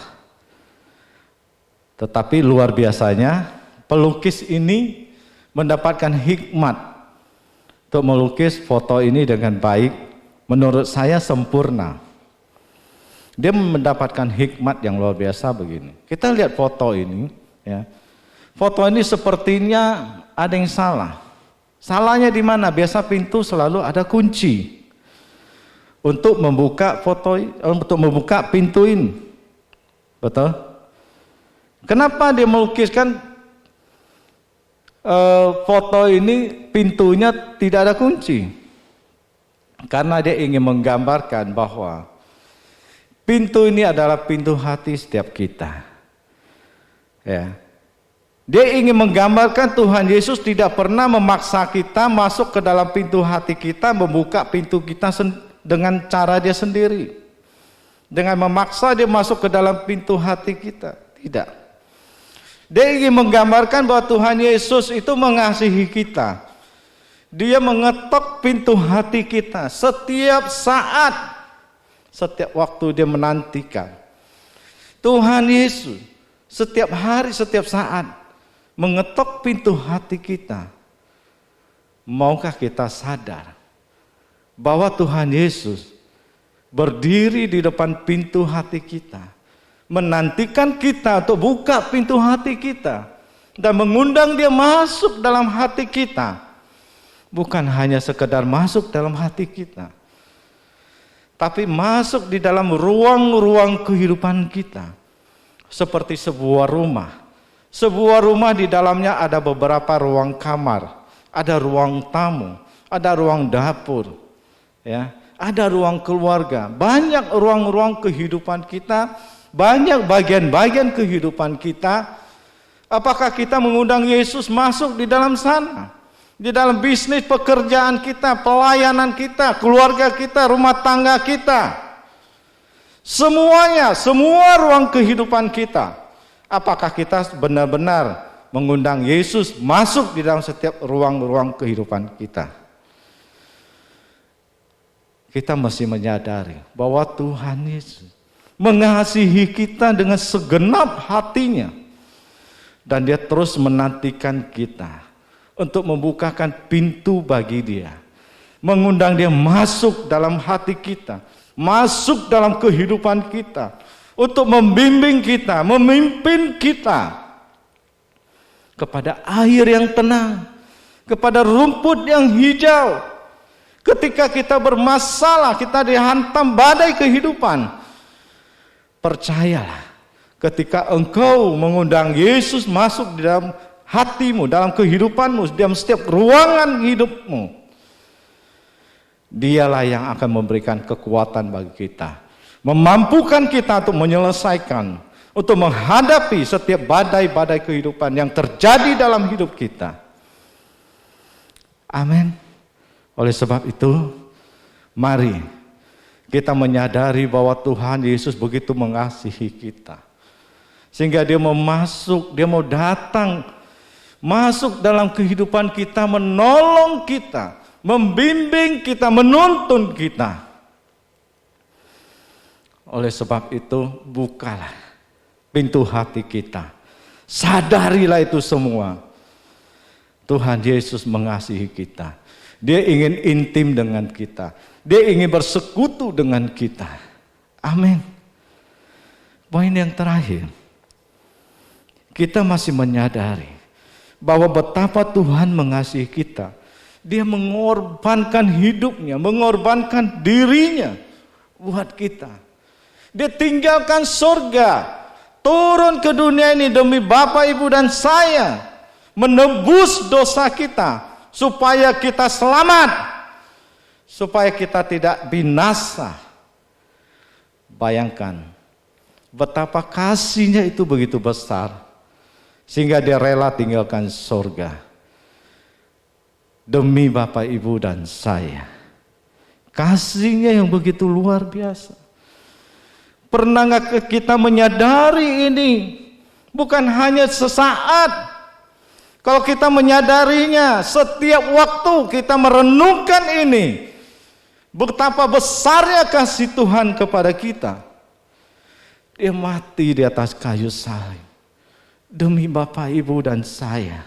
Tetapi luar biasanya pelukis ini mendapatkan hikmat untuk melukis foto ini dengan baik. Menurut saya sempurna. Dia mendapatkan hikmat yang luar biasa begini. Kita lihat foto ini, ya. Foto ini sepertinya ada yang salah. Salahnya di mana? Biasa pintu selalu ada kunci untuk membuka untuk membuka pintu ini. Betul? Kenapa dia melukiskan foto ini pintunya tidak ada kunci? Karena dia ingin menggambarkan bahwa pintu ini adalah pintu hati setiap kita. Ya. Dia ingin menggambarkan Tuhan Yesus tidak pernah memaksa kita masuk ke dalam pintu hati kita, membuka pintu kita dengan cara dia sendiri. Dengan memaksa dia masuk ke dalam pintu hati kita. Tidak. Dia ingin menggambarkan bahwa Tuhan Yesus itu mengasihi kita. Dia mengetok pintu hati kita setiap saat. Setiap waktu dia menantikan. Tuhan Yesus setiap hari, setiap saat mengetok pintu hati kita. Maukah kita sadar bahwa Tuhan Yesus berdiri di depan pintu hati kita, menantikan kita untuk buka pintu hati kita dan mengundang dia masuk dalam hati kita. Bukan hanya sekedar masuk dalam hati kita, tapi masuk di dalam ruang-ruang kehidupan kita. Seperti sebuah rumah. Sebuah rumah di dalamnya ada beberapa ruang kamar, ada ruang tamu, ada ruang dapur, ya, ada ruang keluarga, banyak ruang-ruang kehidupan kita, banyak bagian-bagian kehidupan kita. Apakah kita mengundang Yesus masuk di dalam sana? Di dalam bisnis, pekerjaan kita, pelayanan kita, keluarga kita, rumah tangga kita. Semuanya, semua ruang kehidupan kita. Apakah kita benar-benar mengundang Yesus masuk di dalam setiap ruang-ruang kehidupan kita? Kita mesti menyadari bahwa Tuhan Yesus mengasihi kita dengan segenap hatinya. Dan dia terus menantikan kita untuk membukakan pintu bagi dia. Mengundang dia masuk dalam hati kita, masuk dalam kehidupan kita. Untuk membimbing kita, memimpin kita kepada air yang tenang, kepada rumput yang hijau. Ketika kita bermasalah, kita dihantam badai kehidupan, percayalah, ketika engkau mengundang Yesus masuk di dalam hatimu, dalam kehidupanmu, dalam setiap ruangan hidupmu, dialah yang akan memberikan kekuatan bagi kita, memampukan kita untuk menyelesaikan, untuk menghadapi setiap badai-badai kehidupan yang terjadi dalam hidup kita. Amin. Oleh sebab itu, mari kita menyadari bahwa Tuhan Yesus begitu mengasihi kita, sehingga dia mau masuk, dia mau datang, masuk dalam kehidupan kita, menolong kita, membimbing kita, menuntun kita. Oleh sebab itu, bukalah pintu hati kita. Sadarilah itu semua. Tuhan Yesus mengasihi kita. Dia ingin intim dengan kita. Dia ingin bersekutu dengan kita. Amin. Poin yang terakhir, kita masih menyadari bahwa betapa Tuhan mengasihi kita. Dia mengorbankan hidupnya, mengorbankan dirinya buat kita. Dia tinggalkan surga, turun ke dunia ini demi Bapak, Ibu, dan saya, menebus dosa kita, supaya kita selamat, supaya kita tidak binasa. Bayangkan betapa kasihnya itu begitu besar, sehingga dia rela tinggalkan surga demi Bapak, Ibu, dan saya. Kasihnya yang begitu luar biasa. Pernah nggak kita menyadari ini? Bukan hanya sesaat. Kalau kita menyadarinya, setiap waktu kita merenungkan ini, betapa besarnya kasih Tuhan kepada kita. Dia mati di atas kayu salib demi Bapak, Ibu, dan saya.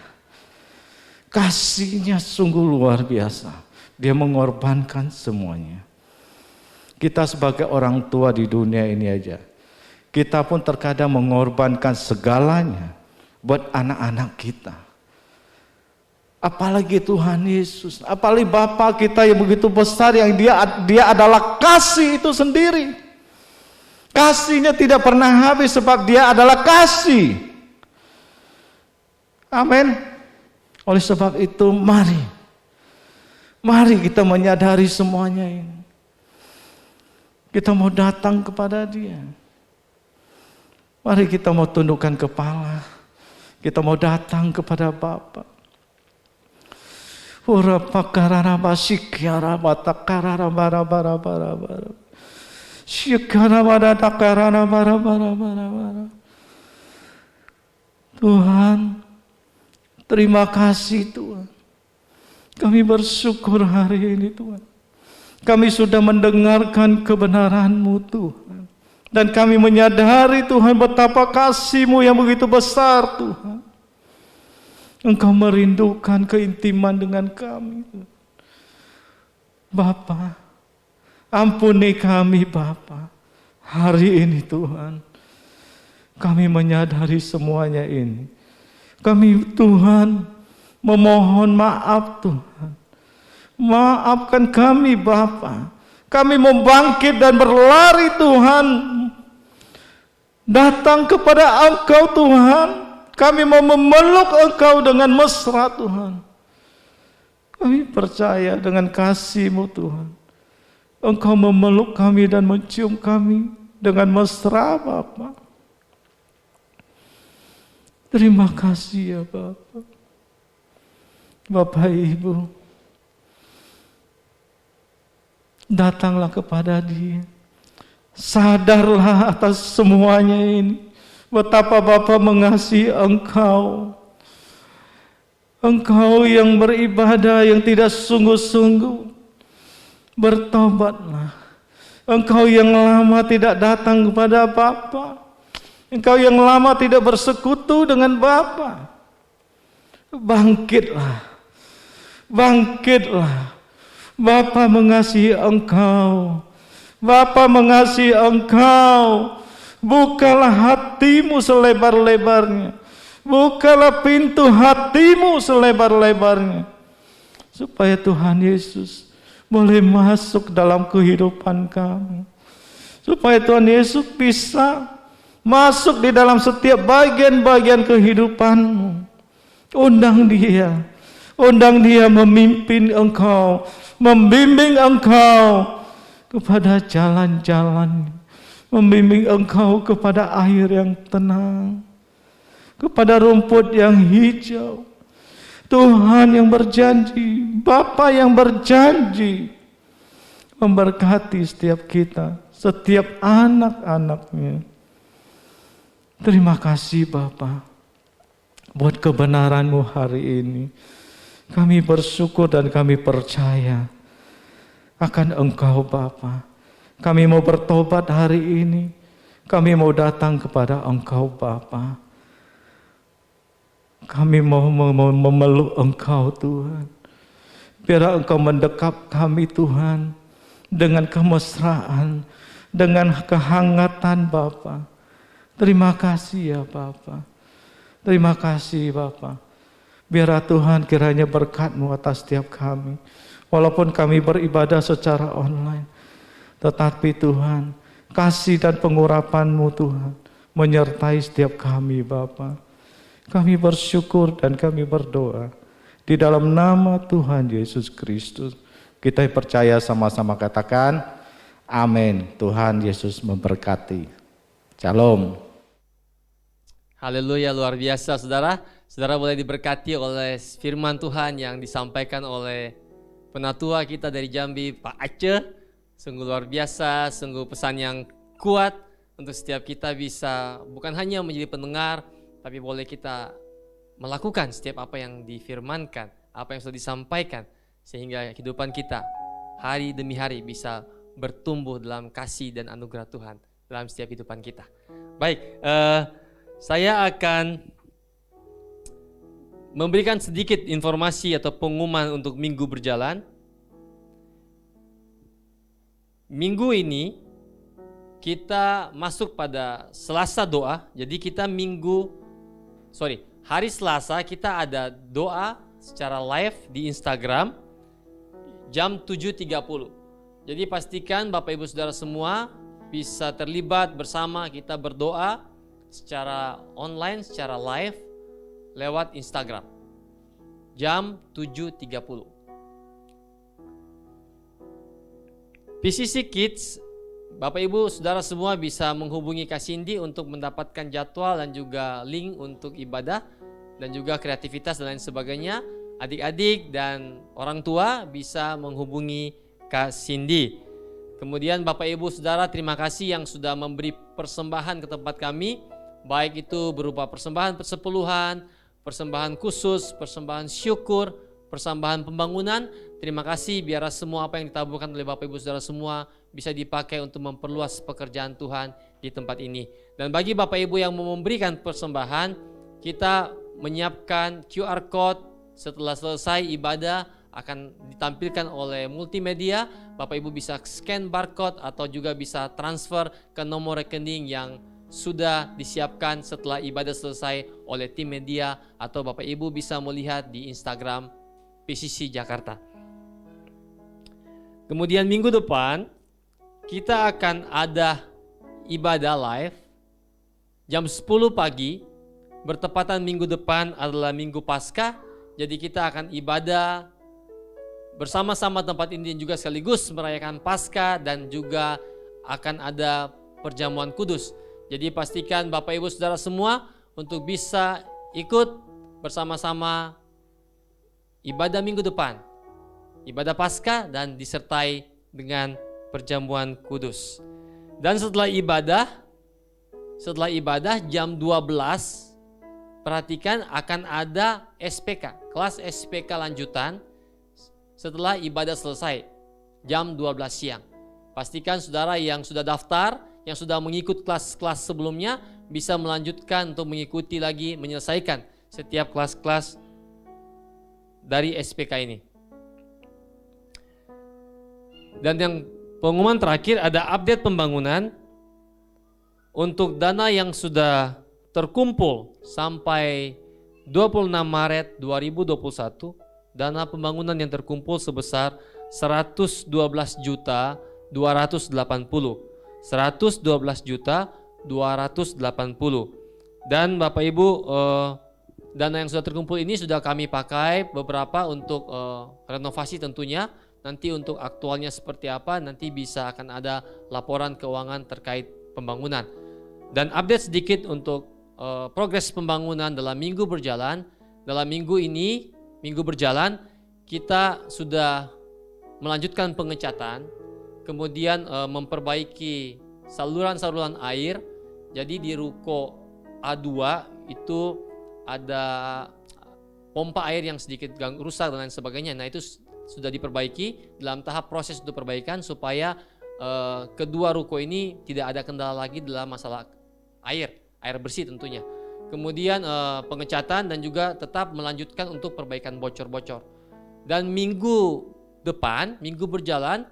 Kasihnya sungguh luar biasa. Dia mengorbankan semuanya. Kita sebagai orang tua di dunia ini aja, kita pun terkadang mengorbankan segalanya buat anak-anak kita. Apalagi Tuhan Yesus, apalagi Bapa kita yang begitu besar, yang dia adalah kasih itu sendiri. Kasihnya tidak pernah habis sebab dia adalah kasih. Amin. Oleh sebab itu mari kita menyadari semuanya ini. Kita mau datang kepada Dia. Mari kita mau tundukkan kepala. Kita mau datang kepada Bapa. Ora pakarara basikyara batakarara bara. Syikara bara takarara bara. Tuhan, terima kasih Tuhan. Kami bersyukur hari ini Tuhan. Kami sudah mendengarkan kebenaran-Mu Tuhan. Dan kami menyadari Tuhan betapa kasih-Mu yang begitu besar Tuhan. Engkau merindukan keintiman dengan kami. Bapa, ampuni kami Bapa. Hari ini Tuhan, kami menyadari semuanya ini. Kami Tuhan memohon maaf Tuhan. Maafkan kami Bapa. Kami mau bangkit dan berlari Tuhan, datang kepada Engkau Tuhan. Kami mau memeluk Engkau dengan mesra Tuhan. Kami percaya dengan kasih-Mu Tuhan, Engkau memeluk kami dan mencium kami dengan mesra Bapa. Terima kasih ya Bapa. Bapak Ibu, datanglah kepada Dia. Sadarlah atas semuanya ini. Betapa Bapa mengasihi engkau. Engkau yang beribadah yang tidak sungguh-sungguh. Bertobatlah. Engkau yang lama tidak datang kepada Bapa. Engkau yang lama tidak bersekutu dengan Bapa. Bangkitlah. Bangkitlah. Bapa mengasihi engkau. Bapa mengasihi engkau. Bukalah hatimu selebar-lebarnya. Bukalah pintu hatimu selebar-lebarnya. Supaya Tuhan Yesus boleh masuk dalam kehidupan kamu. Supaya Tuhan Yesus bisa masuk di dalam setiap bagian-bagian kehidupanmu. Undang Dia. Undang Dia memimpin engkau. Membimbing engkau kepada jalan-jalan. Membimbing engkau kepada air yang tenang, kepada rumput yang hijau. Tuhan yang berjanji, Bapa yang berjanji memberkati setiap kita, setiap anak-anaknya. Terima kasih Bapa buat kebenaran-Mu hari ini. Kami bersyukur dan kami percaya akan Engkau Bapa. Kami mau bertobat hari ini. Kami mau datang kepada Engkau Bapa. Kami mau memeluk Engkau Tuhan. Biar Engkau mendekap kami Tuhan dengan kemesraan, dengan kehangatan Bapa. Terima kasih ya Bapa. Terima kasih Bapa. Biarlah Tuhan kiranya berkat-Mu atas setiap kami. Walaupun kami beribadah secara online, tetapi Tuhan, kasih dan pengurapan-Mu Tuhan menyertai setiap kami Bapa. Kami bersyukur dan kami berdoa di dalam nama Tuhan Yesus Kristus. Kita percaya sama-sama katakan amin. Tuhan Yesus memberkati. Shalom. Haleluya, luar biasa saudara. Saudara boleh diberkati oleh firman Tuhan yang disampaikan oleh penatua kita dari Jambi, Pak Aceh. Sungguh luar biasa, sungguh pesan yang kuat untuk setiap kita bisa bukan hanya menjadi pendengar, tapi boleh kita melakukan setiap apa yang difirmankan, apa yang sudah disampaikan, sehingga kehidupan kita hari demi hari bisa bertumbuh dalam kasih dan anugerah Tuhan dalam setiap kehidupan kita. Baik, saya akan memberikan sedikit informasi atau pengumuman untuk minggu berjalan. Minggu ini kita masuk pada Selasa doa. Jadi kita hari Selasa kita ada doa secara live di Instagram jam 7.30. Jadi pastikan Bapak Ibu Saudara semua bisa terlibat bersama kita berdoa secara online, secara live lewat Instagram jam 7.30. PCC Kids, Bapak Ibu Saudara semua bisa menghubungi Kak Cindy untuk mendapatkan jadwal dan juga link untuk ibadah dan juga kreativitas dan lain sebagainya. Adik-adik dan orang tua bisa menghubungi Kak Cindy. Kemudian Bapak Ibu Saudara, terima kasih yang sudah memberi persembahan ke tempat kami, baik itu berupa persembahan persepuluhan, persembahan khusus, persembahan syukur, persembahan pembangunan. Terima kasih, biarlah semua apa yang ditaburkan oleh Bapak Ibu Saudara semua bisa dipakai untuk memperluas pekerjaan Tuhan di tempat ini. Dan bagi Bapak Ibu yang mau memberikan persembahan, kita menyiapkan QR Code. Setelah selesai ibadah akan ditampilkan oleh multimedia. Bapak Ibu bisa scan barcode atau juga bisa transfer ke nomor rekening yang sudah disiapkan setelah ibadah selesai oleh tim media, atau Bapak Ibu bisa melihat di Instagram PCC Jakarta. Kemudian minggu depan kita akan ada ibadah live jam 10 pagi, bertepatan minggu depan adalah Minggu Paskah. Jadi kita akan ibadah bersama-sama tempat ini juga sekaligus merayakan Paskah, dan juga akan ada perjamuan kudus. Jadi pastikan Bapak Ibu Saudara semua untuk bisa ikut bersama-sama ibadah minggu depan, ibadah Paskah, dan disertai dengan perjamuan kudus. Dan setelah ibadah jam 12, perhatikan akan ada SPK, kelas SPK lanjutan setelah ibadah selesai jam 12 siang. Pastikan saudara yang sudah daftar, yang sudah mengikut kelas-kelas sebelumnya bisa melanjutkan untuk mengikuti lagi, menyelesaikan setiap kelas-kelas dari SPK ini. Dan yang pengumuman terakhir ada update pembangunan untuk dana yang sudah terkumpul sampai 26 Maret 2021. Dana pembangunan yang terkumpul sebesar 112.280. 112.280. Dan Bapak Ibu, dana yang sudah terkumpul ini sudah kami pakai beberapa untuk renovasi tentunya. Nanti untuk aktualnya seperti apa, nanti bisa akan ada laporan keuangan terkait pembangunan. Dan update sedikit untuk progres pembangunan dalam minggu berjalan. Dalam minggu ini, minggu berjalan, kita sudah melanjutkan pengecatan, kemudian memperbaiki saluran-saluran air. Jadi di ruko A2 itu ada pompa air yang sedikit rusak dan lain sebagainya. Nah itu sudah diperbaiki, dalam tahap proses untuk perbaikan supaya kedua ruko ini tidak ada kendala lagi dalam masalah air bersih tentunya. Kemudian pengecatan dan juga tetap melanjutkan untuk perbaikan bocor-bocor. Dan minggu depan, minggu berjalan,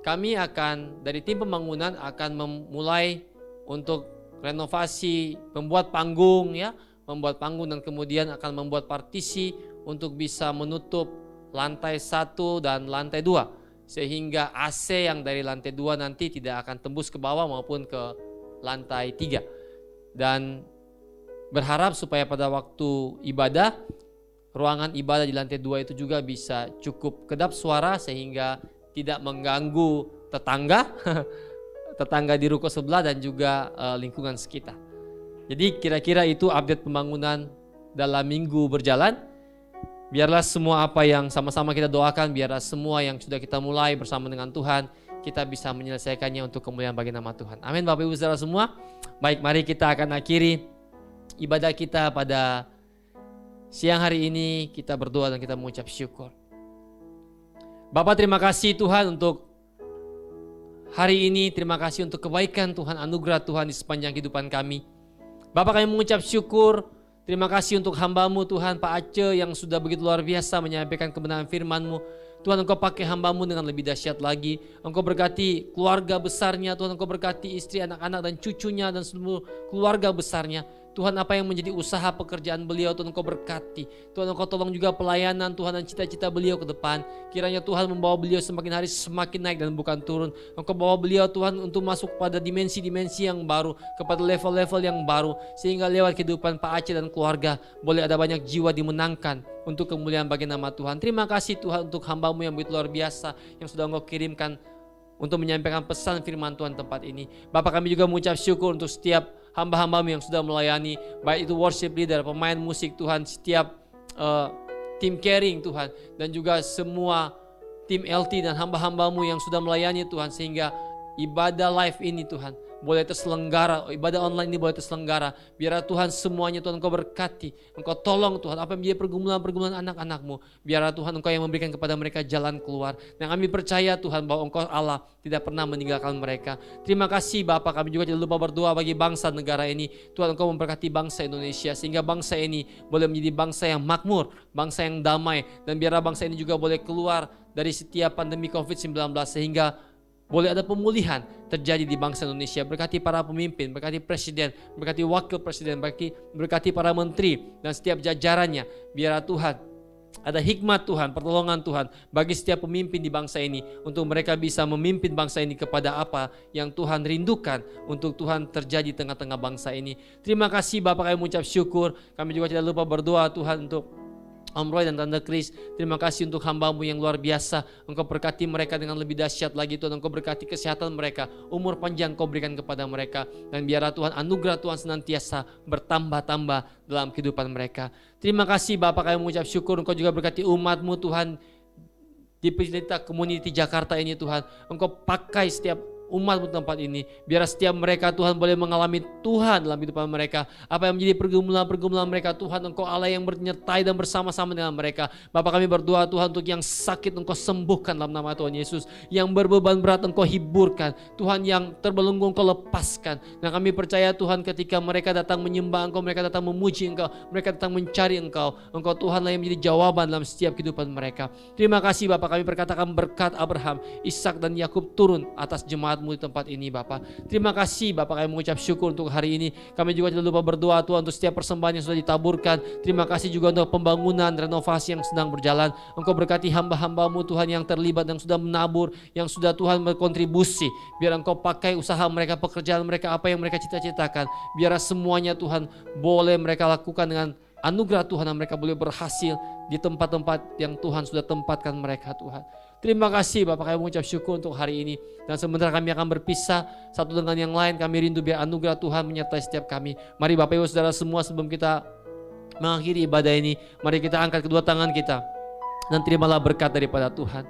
kami akan dari tim pembangunan akan memulai untuk renovasi, membuat panggung ya, membuat panggung dan kemudian akan membuat partisi untuk bisa menutup lantai 1 dan lantai 2 sehingga AC yang dari lantai 2 nanti tidak akan tembus ke bawah maupun ke lantai 3. Dan berharap supaya pada waktu ibadah, ruangan ibadah di lantai 2 itu juga bisa cukup kedap suara sehingga tidak mengganggu tetangga tetangga di ruko sebelah dan juga lingkungan sekitar. Jadi kira-kira itu update pembangunan dalam minggu berjalan. Biarlah semua apa yang sama-sama kita doakan, biarlah semua yang sudah kita mulai bersama dengan Tuhan, kita bisa menyelesaikannya untuk kemuliaan bagi nama Tuhan. Amin Bapak Ibu Saudara semua. Baik, mari kita akan akhiri ibadah kita pada siang hari ini. Kita berdoa dan kita mengucap syukur. Bapak, terima kasih Tuhan untuk hari ini. Terima kasih untuk kebaikan Tuhan, anugerah Tuhan di sepanjang kehidupan kami. Bapak, kami mengucap syukur. Terima kasih untuk hamba-Mu Tuhan, Pak Aceh yang sudah begitu luar biasa menyampaikan kebenaran firman-Mu. Tuhan, Engkau pakai hamba-Mu dengan lebih dahsyat lagi. Engkau berkati keluarga besarnya. Tuhan, Engkau berkati istri, anak-anak dan cucunya dan seluruh keluarga besarnya. Tuhan, apa yang menjadi usaha pekerjaan beliau, Tuhan Engkau berkati. Tuhan, Engkau tolong juga pelayanan Tuhan dan cita-cita beliau ke depan. Kiranya Tuhan membawa beliau semakin hari semakin naik dan bukan turun. Engkau bawa beliau Tuhan untuk masuk pada dimensi-dimensi yang baru, kepada level-level yang baru, sehingga lewat kehidupan Pak Aceh dan keluarga boleh ada banyak jiwa dimenangkan untuk kemuliaan bagi nama Tuhan. Terima kasih Tuhan untuk hamba-Mu yang begitu luar biasa yang sudah Engkau kirimkan untuk menyampaikan pesan firman Tuhan tempat ini. Bapak, kami juga mengucap syukur untuk setiap hamba-hamba-Mu yang sudah melayani, baik itu worship leader, pemain musik Tuhan, setiap tim caring Tuhan, dan juga semua tim LT dan hamba-hamba-Mu yang sudah melayani Tuhan, sehingga ibadah live ini Tuhan boleh terselenggara, ibadah online ini boleh terselenggara. Biarlah Tuhan semuanya Tuhan Engkau berkati, Engkau tolong Tuhan apa yang menjadi pergumulan-pergumulan anak-anak-Mu. Biarlah Tuhan Engkau yang memberikan kepada mereka jalan keluar. Dan kami percaya Tuhan bahwa Engkau Allah tidak pernah meninggalkan mereka. Terima kasih Bapak, kami juga tidak lupa berdoa bagi bangsa negara ini. Tuhan Engkau memberkati bangsa Indonesia sehingga bangsa ini boleh menjadi bangsa yang makmur, bangsa yang damai. Dan biarlah bangsa ini juga boleh keluar dari setiap pandemi COVID-19 sehingga boleh ada pemulihan terjadi di bangsa Indonesia. Berkati para pemimpin, berkati presiden, berkati wakil presiden, berkati para menteri dan setiap jajarannya. Biarlah Tuhan ada hikmat Tuhan, pertolongan Tuhan bagi setiap pemimpin di bangsa ini untuk mereka bisa memimpin bangsa ini kepada apa yang Tuhan rindukan untuk Tuhan terjadi di tengah-tengah bangsa ini. Terima kasih Bapak, kami mengucap syukur. Kami juga tidak lupa berdoa Tuhan untuk Om Roy dan Tante Kris. Terima kasih untuk hamba-Mu yang luar biasa. Engkau berkati mereka dengan lebih dahsyat lagi Tuhan. Engkau berkati kesehatan mereka, umur panjang Engkau berikan kepada mereka. Dan biarlah Tuhan anugerah Tuhan senantiasa bertambah-tambah dalam kehidupan mereka. Terima kasih Bapak, kami mengucap syukur. Engkau juga berkati umat-Mu Tuhan di Pelita Community Jakarta ini Tuhan. Engkau pakai setiap umat tempat ini. Biar setiap mereka Tuhan boleh mengalami Tuhan dalam kehidupan mereka. Apa yang menjadi pergumulan-pergumulan mereka Tuhan, Engkau Allah yang menyertai dan bersama-sama dengan mereka. Bapak, kami berdoa Tuhan untuk yang sakit Engkau sembuhkan dalam nama Tuhan Yesus. Yang berbeban berat Engkau hiburkan. Tuhan yang terbelenggu Engkau lepaskan. Dan kami percaya Tuhan ketika mereka datang menyembah Engkau, mereka datang memuji Engkau, mereka datang mencari Engkau. Engkau Tuhanlah yang menjadi jawaban dalam setiap kehidupan mereka. Terima kasih Bapak, kami perkatakan berkat Abraham, Ishak dan Yakub turun atas jemaat di tempat ini Bapak. Terima kasih Bapak, kami mengucap syukur untuk hari ini. Kami juga tidak lupa berdoa Tuhan untuk setiap persembahan yang sudah ditaburkan. Terima kasih juga untuk pembangunan, renovasi yang sedang berjalan. Engkau berkati hamba-hamba-Mu Tuhan yang terlibat, yang sudah menabur, yang sudah Tuhan berkontribusi. Biar Engkau pakai usaha mereka, pekerjaan mereka, apa yang mereka cita-citakan. Biar semuanya Tuhan boleh mereka lakukan dengan anugerah Tuhan, dan mereka boleh berhasil di tempat-tempat yang Tuhan sudah tempatkan mereka Tuhan. Terima kasih Bapak, kami mengucap syukur untuk hari ini. Dan sebentar kami akan berpisah satu dengan yang lain. Kami rindu biar anugerah Tuhan menyertai setiap kami. Mari Bapak Ibu Saudara semua, sebelum kita mengakhiri ibadah ini, mari kita angkat kedua tangan kita dan terimalah berkat daripada Tuhan.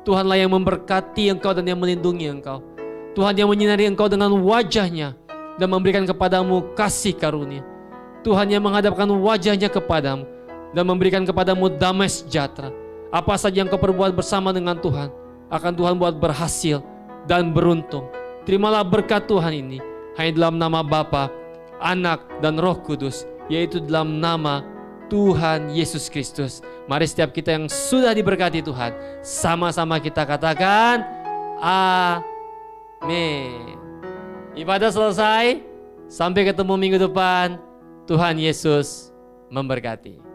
Tuhanlah yang memberkati engkau dan yang melindungi engkau. Tuhan yang menyinari engkau dengan wajahnya dan memberikan kepadamu kasih karunia. Tuhan yang menghadapkan wajahnya kepadamu dan memberikan kepadamu damai sejahtera. Apa saja yang kau perbuat bersama dengan Tuhan, akan Tuhan buat berhasil dan beruntung. Terimalah berkat Tuhan ini hanya dalam nama Bapa, Anak dan Roh Kudus, yaitu dalam nama Tuhan Yesus Kristus. Mari setiap kita yang sudah diberkati Tuhan, sama-sama kita katakan Amin. Ibadah selesai. Sampai ketemu minggu depan. Tuhan Yesus memberkati.